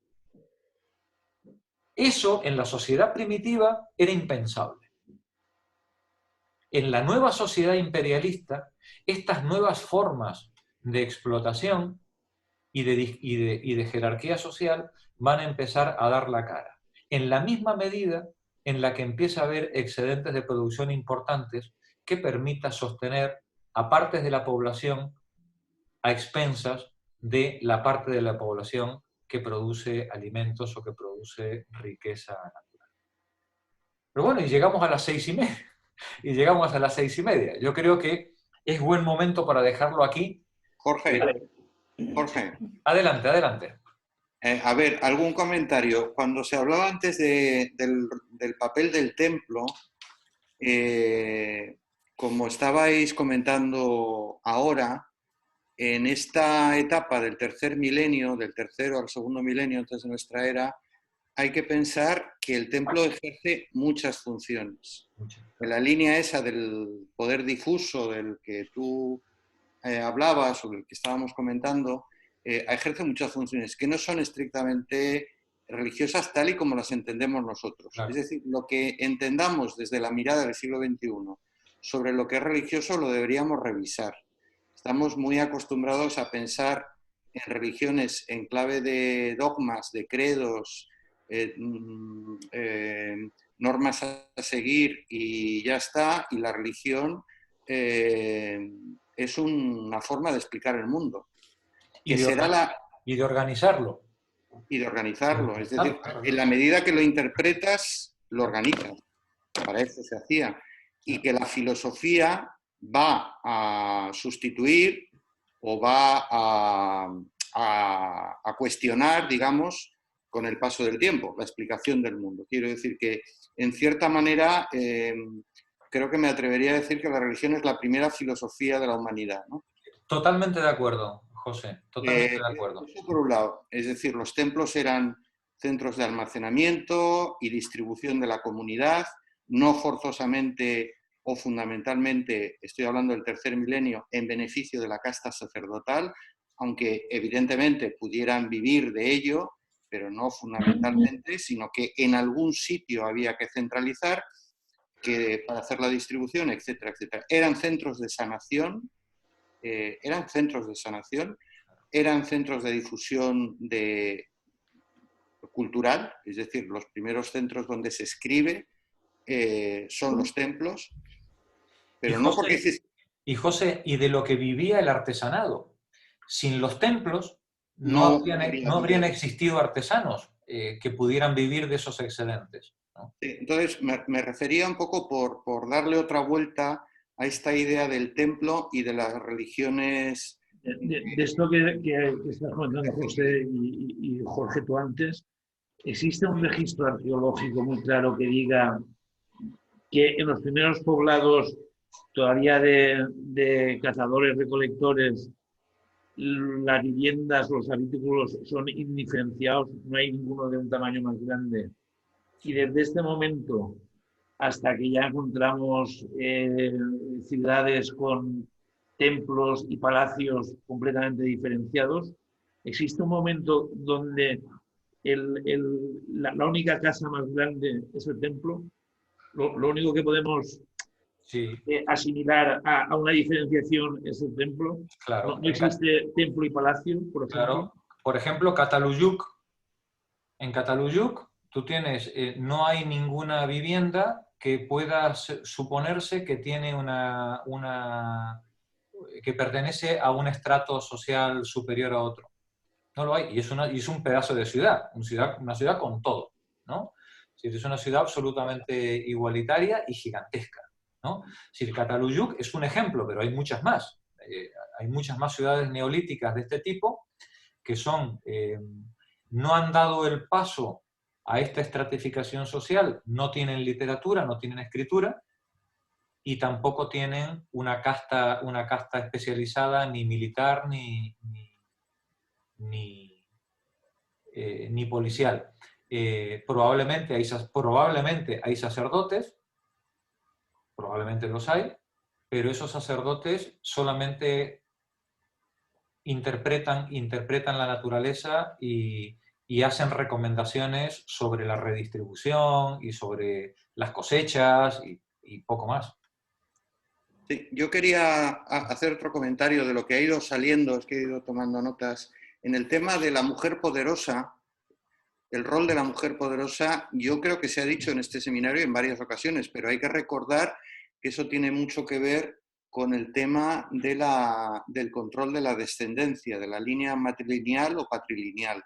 Eso en la sociedad primitiva era impensable. En la nueva sociedad imperialista, estas nuevas formas de explotación y de jerarquía social van a empezar a dar la cara. En la misma medida en la que empieza a haber excedentes de producción importantes que permita sostener a partes de la población a expensas de la parte de la población que produce alimentos o que produce riqueza natural. Pero bueno, y llegamos a las 6:30. Y llegamos a las 6:30. Yo creo que es buen momento para dejarlo aquí. Jorge. Adelante, adelante. A ver, algún comentario. Cuando se hablaba antes del papel del templo, como estabais comentando ahora, en esta etapa del tercer milenio, del tercero al segundo milenio antes de nuestra era, hay que pensar que el templo ejerce muchas funciones. En la línea esa del poder difuso del que tú hablabas o del que estábamos comentando, ejerce muchas funciones que no son estrictamente religiosas tal y como las entendemos nosotros. Claro. Es decir, lo que entendamos desde la mirada del siglo XXI sobre lo que es religioso lo deberíamos revisar. Estamos muy acostumbrados a pensar en religiones en clave de dogmas, de credos, normas a seguir y ya está, y la religión es una forma de explicar el mundo. Y de organizarlo. Y de organizarlo, es decir, en la medida que lo interpretas, lo organizas. Para eso se hacía. Y que la filosofía va a sustituir o va a cuestionar, digamos, con el paso del tiempo, la explicación del mundo. Quiero decir que, en cierta manera, creo que me atrevería a decir que la religión es la primera filosofía de la humanidad, ¿no? Totalmente de acuerdo, José, totalmente de acuerdo. Eso por un lado, es decir, los templos eran centros de almacenamiento y distribución de la comunidad, no forzosamente o fundamentalmente, estoy hablando del tercer milenio, en beneficio de la casta sacerdotal, aunque evidentemente pudieran vivir de ello, pero no fundamentalmente, sino que en algún sitio había que centralizar para hacer la distribución, etcétera, etcétera. Eran centros de sanación, eran centros de difusión cultural, es decir, los primeros centros donde se escribe son los templos, pero no porque Y José, y de lo que vivía el artesanado. Sin los templos no habrían existido artesanos que pudieran vivir de esos excedentes, ¿no? Sí, entonces, me refería un poco por darle otra vuelta a esta idea del templo y de las religiones. De esto que estás comentando José y Jorge tú antes, ¿existe un registro arqueológico muy claro que diga que en los primeros poblados todavía de cazadores-recolectores las viviendas, los habitáculos son indiferenciados, no hay ninguno de un tamaño más grande? Y desde este momento hasta que ya encontramos ciudades con templos y palacios completamente diferenciados, existe un momento donde la única casa más grande es el templo. Lo único que podemos asimilar a una diferenciación es el templo. Claro. No existe templo y palacio, por ejemplo. Claro. Por ejemplo, Cataluyuk. En Cataluyuk tú tienes, no hay ninguna vivienda que pueda suponerse que tiene que pertenece a un estrato social superior a otro. No lo hay. Y es un pedazo de ciudad, una ciudad con todo, ¿no? Es una ciudad absolutamente igualitaria y gigantesca, ¿no? El Cataluyuk es un ejemplo, pero hay muchas más. Hay muchas más ciudades neolíticas de este tipo que no han dado el paso a esta estratificación social, no tienen literatura, no tienen escritura, y tampoco tienen una casta especializada, ni militar, ni policial. Probablemente hay sacerdotes, probablemente los hay, pero esos sacerdotes solamente interpretan la naturaleza y hacen recomendaciones sobre la redistribución y sobre las cosechas y poco más. Sí, yo quería hacer otro comentario de lo que ha ido saliendo, es que he ido tomando notas. En el tema de la mujer poderosa, el rol de la mujer poderosa, yo creo que se ha dicho en este seminario en varias ocasiones, pero hay que recordar que eso tiene mucho que ver con el tema del control de la descendencia, de la línea matrilineal o patrilineal.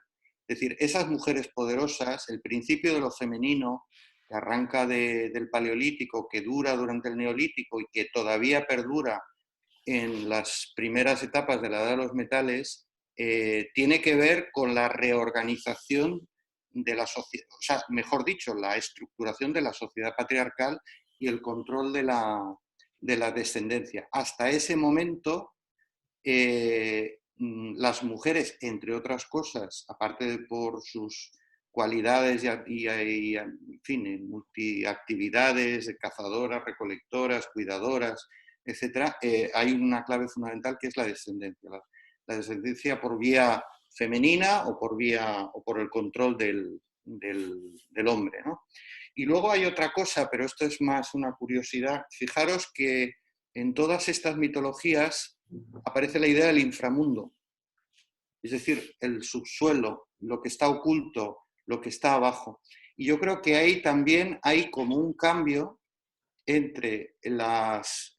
Es decir, esas mujeres poderosas, el principio de lo femenino, que arranca del Paleolítico, que dura durante el Neolítico y que todavía perdura en las primeras etapas de la Edad de los Metales, tiene que ver con la reorganización de la sociedad, o sea, mejor dicho, la estructuración de la sociedad patriarcal y el control de la descendencia. Hasta ese momento, las mujeres, entre otras cosas, aparte de por sus cualidades y en fin, multiactividades, de cazadoras, recolectoras, cuidadoras, etc., hay una clave fundamental que es la descendencia. La descendencia por vía femenina o por el control del hombre, ¿no? Y luego hay otra cosa, pero esto es más una curiosidad. Fijaros que en todas estas mitologías aparece la idea del inframundo, es decir, el subsuelo, lo que está oculto, lo que está abajo. Y yo creo que ahí también hay como un cambio entre las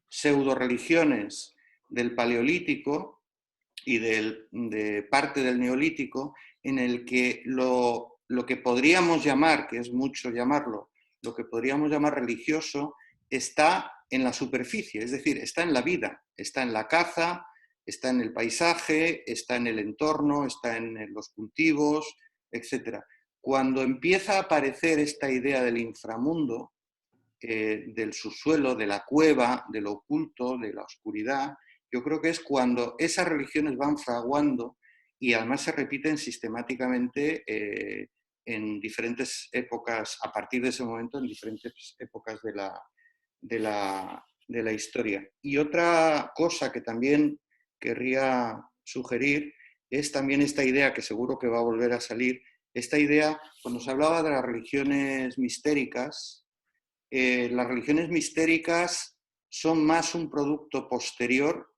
pseudo-religiones del Paleolítico y de parte del Neolítico, en el que lo que podríamos llamar, que es mucho llamarlo, lo que podríamos llamar religioso, está en la superficie, es decir, está en la vida, está en la caza, está en el paisaje, está en el entorno, está en los cultivos, etc. Cuando empieza a aparecer esta idea del inframundo, del subsuelo, de la cueva, de lo oculto, de la oscuridad, yo creo que es cuando esas religiones van fraguando y además se repiten sistemáticamente en diferentes épocas, a partir de ese momento, en diferentes épocas de la historia. Y otra cosa que también querría sugerir es también esta idea, que seguro que va a volver a salir, esta idea, cuando se hablaba de las religiones mistéricas son más un producto posterior,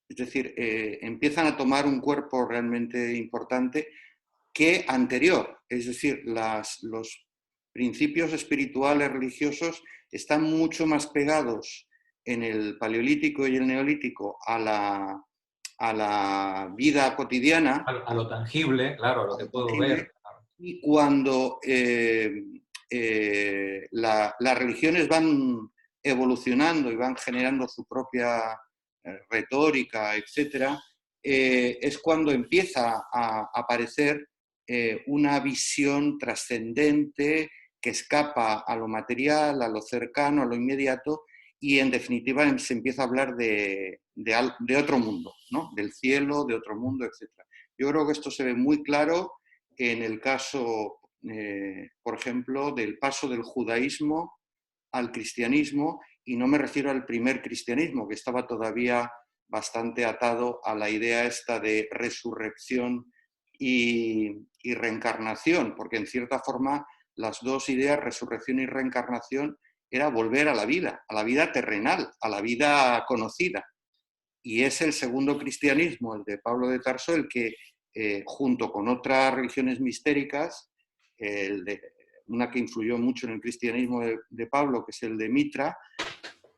es decir, empiezan a tomar un cuerpo realmente importante que anterior, es decir, los principios espirituales religiosos están mucho más pegados en el Paleolítico y el Neolítico a la vida cotidiana. A lo tangible, claro, a lo que puedo ver. Y cuando las religiones van evolucionando y van generando su propia retórica, etcétera, es cuando empieza a aparecer una visión trascendente que escapa a lo material, a lo cercano, a lo inmediato, y en definitiva se empieza a hablar de otro mundo, ¿no? Del cielo, de otro mundo, etcétera. Yo creo que esto se ve muy claro en el caso, por ejemplo, del paso del judaísmo al cristianismo, y no me refiero al primer cristianismo, que estaba todavía bastante atado a la idea esta de resurrección y reencarnación, porque en cierta forma las dos ideas, resurrección y reencarnación, era volver a la vida terrenal, a la vida conocida. Y es el segundo cristianismo, el de Pablo de Tarso, el que, junto con otras religiones mistéricas, una que influyó mucho en el cristianismo de Pablo, que es el de Mitra,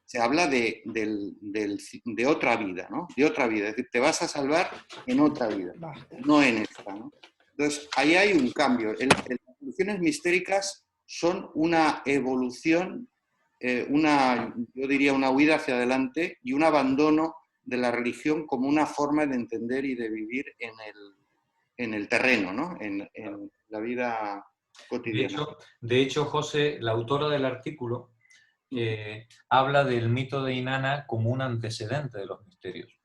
se habla de otra vida, ¿no? De otra vida, es decir, te vas a salvar en otra vida, no en esta, ¿no? Entonces, ahí hay un cambio. Las religiones mistéricas son una evolución, yo diría una huida hacia adelante y un abandono de la religión como una forma de entender y de vivir en el terreno, ¿no? En la vida cotidiana. De hecho, José, la autora del artículo, habla del mito de Inanna como un antecedente de los misterios.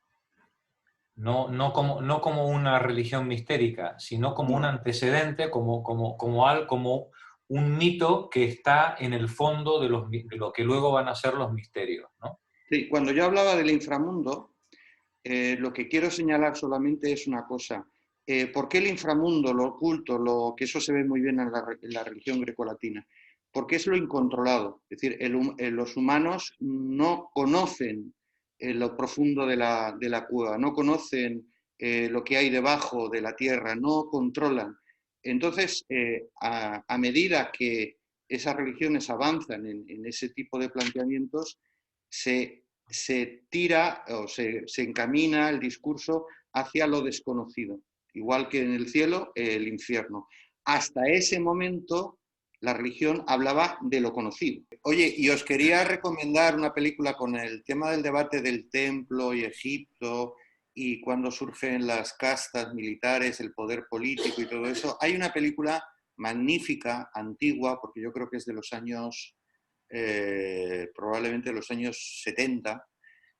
No como una religión mistérica, sino como un antecedente, como un mito que está en el fondo de lo que luego van a ser los misterios, ¿no? Sí, cuando yo hablaba del inframundo, lo que quiero señalar solamente es una cosa. ¿Por qué el inframundo, lo oculto, que eso se ve muy bien en la religión grecolatina? Porque es lo incontrolado. Es decir, los humanos no conocen lo profundo de la cueva, no conocen lo que hay debajo de la tierra, no controlan. Entonces, a medida que esas religiones avanzan en ese tipo de planteamientos, se tira o se encamina el discurso hacia lo desconocido. Igual que en el cielo, el infierno. Hasta ese momento, la religión hablaba de lo conocido. Oye, y os quería recomendar una película con el tema del debate del templo y Egipto y cuando surgen las castas militares, el poder político y todo eso. Hay una película magnífica, antigua, porque yo creo que es de los años, probablemente de los años 70,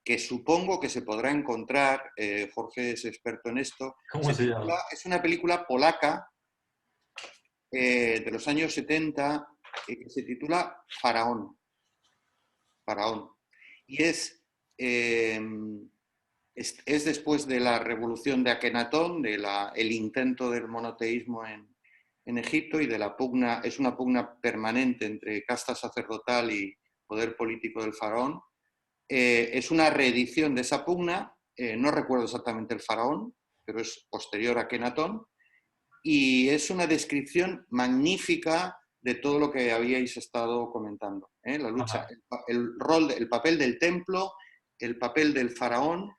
que supongo que se podrá encontrar, Jorge es experto en esto. ¿Cómo se llama? Es una película polaca de los años 70 que se titula Faraón. Faraón. Y es después de la revolución de Akenatón, el intento del monoteísmo en Egipto y de la pugna, es una pugna permanente entre casta sacerdotal y poder político del faraón. Es una reedición de esa pugna, no recuerdo exactamente el faraón, pero es posterior a Akenatón, y es una descripción magnífica de todo lo que habíais estado comentando, ¿eh? La lucha, el papel del templo, el papel del faraón,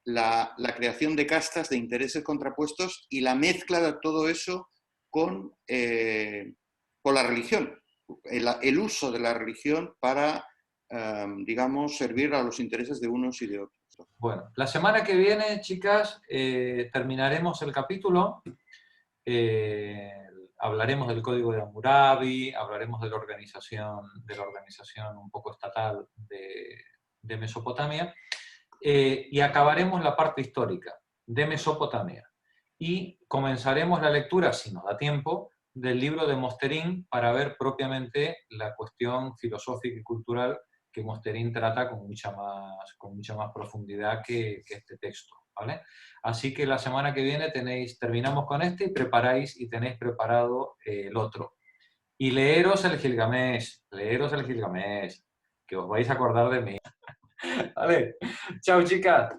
la creación de castas, de intereses contrapuestos y la mezcla de todo eso con la religión, el uso de la religión para, digamos, servir a los intereses de unos y de otros. Bueno, la semana que viene, chicas, terminaremos el capítulo. Hablaremos del Código de Hammurabi, hablaremos de la organización un poco estatal de Mesopotamia, y acabaremos la parte histórica de Mesopotamia. Y comenzaremos la lectura, si nos da tiempo, del libro de Mosterín para ver propiamente la cuestión filosófica y cultural que Mosterín trata con mucha más profundidad que este texto, ¿vale? Así que la semana que viene terminamos con este y tenéis preparado el otro. Y leeros el Gilgamesh, que os vais a acordar de mí. Vale, chao chicas.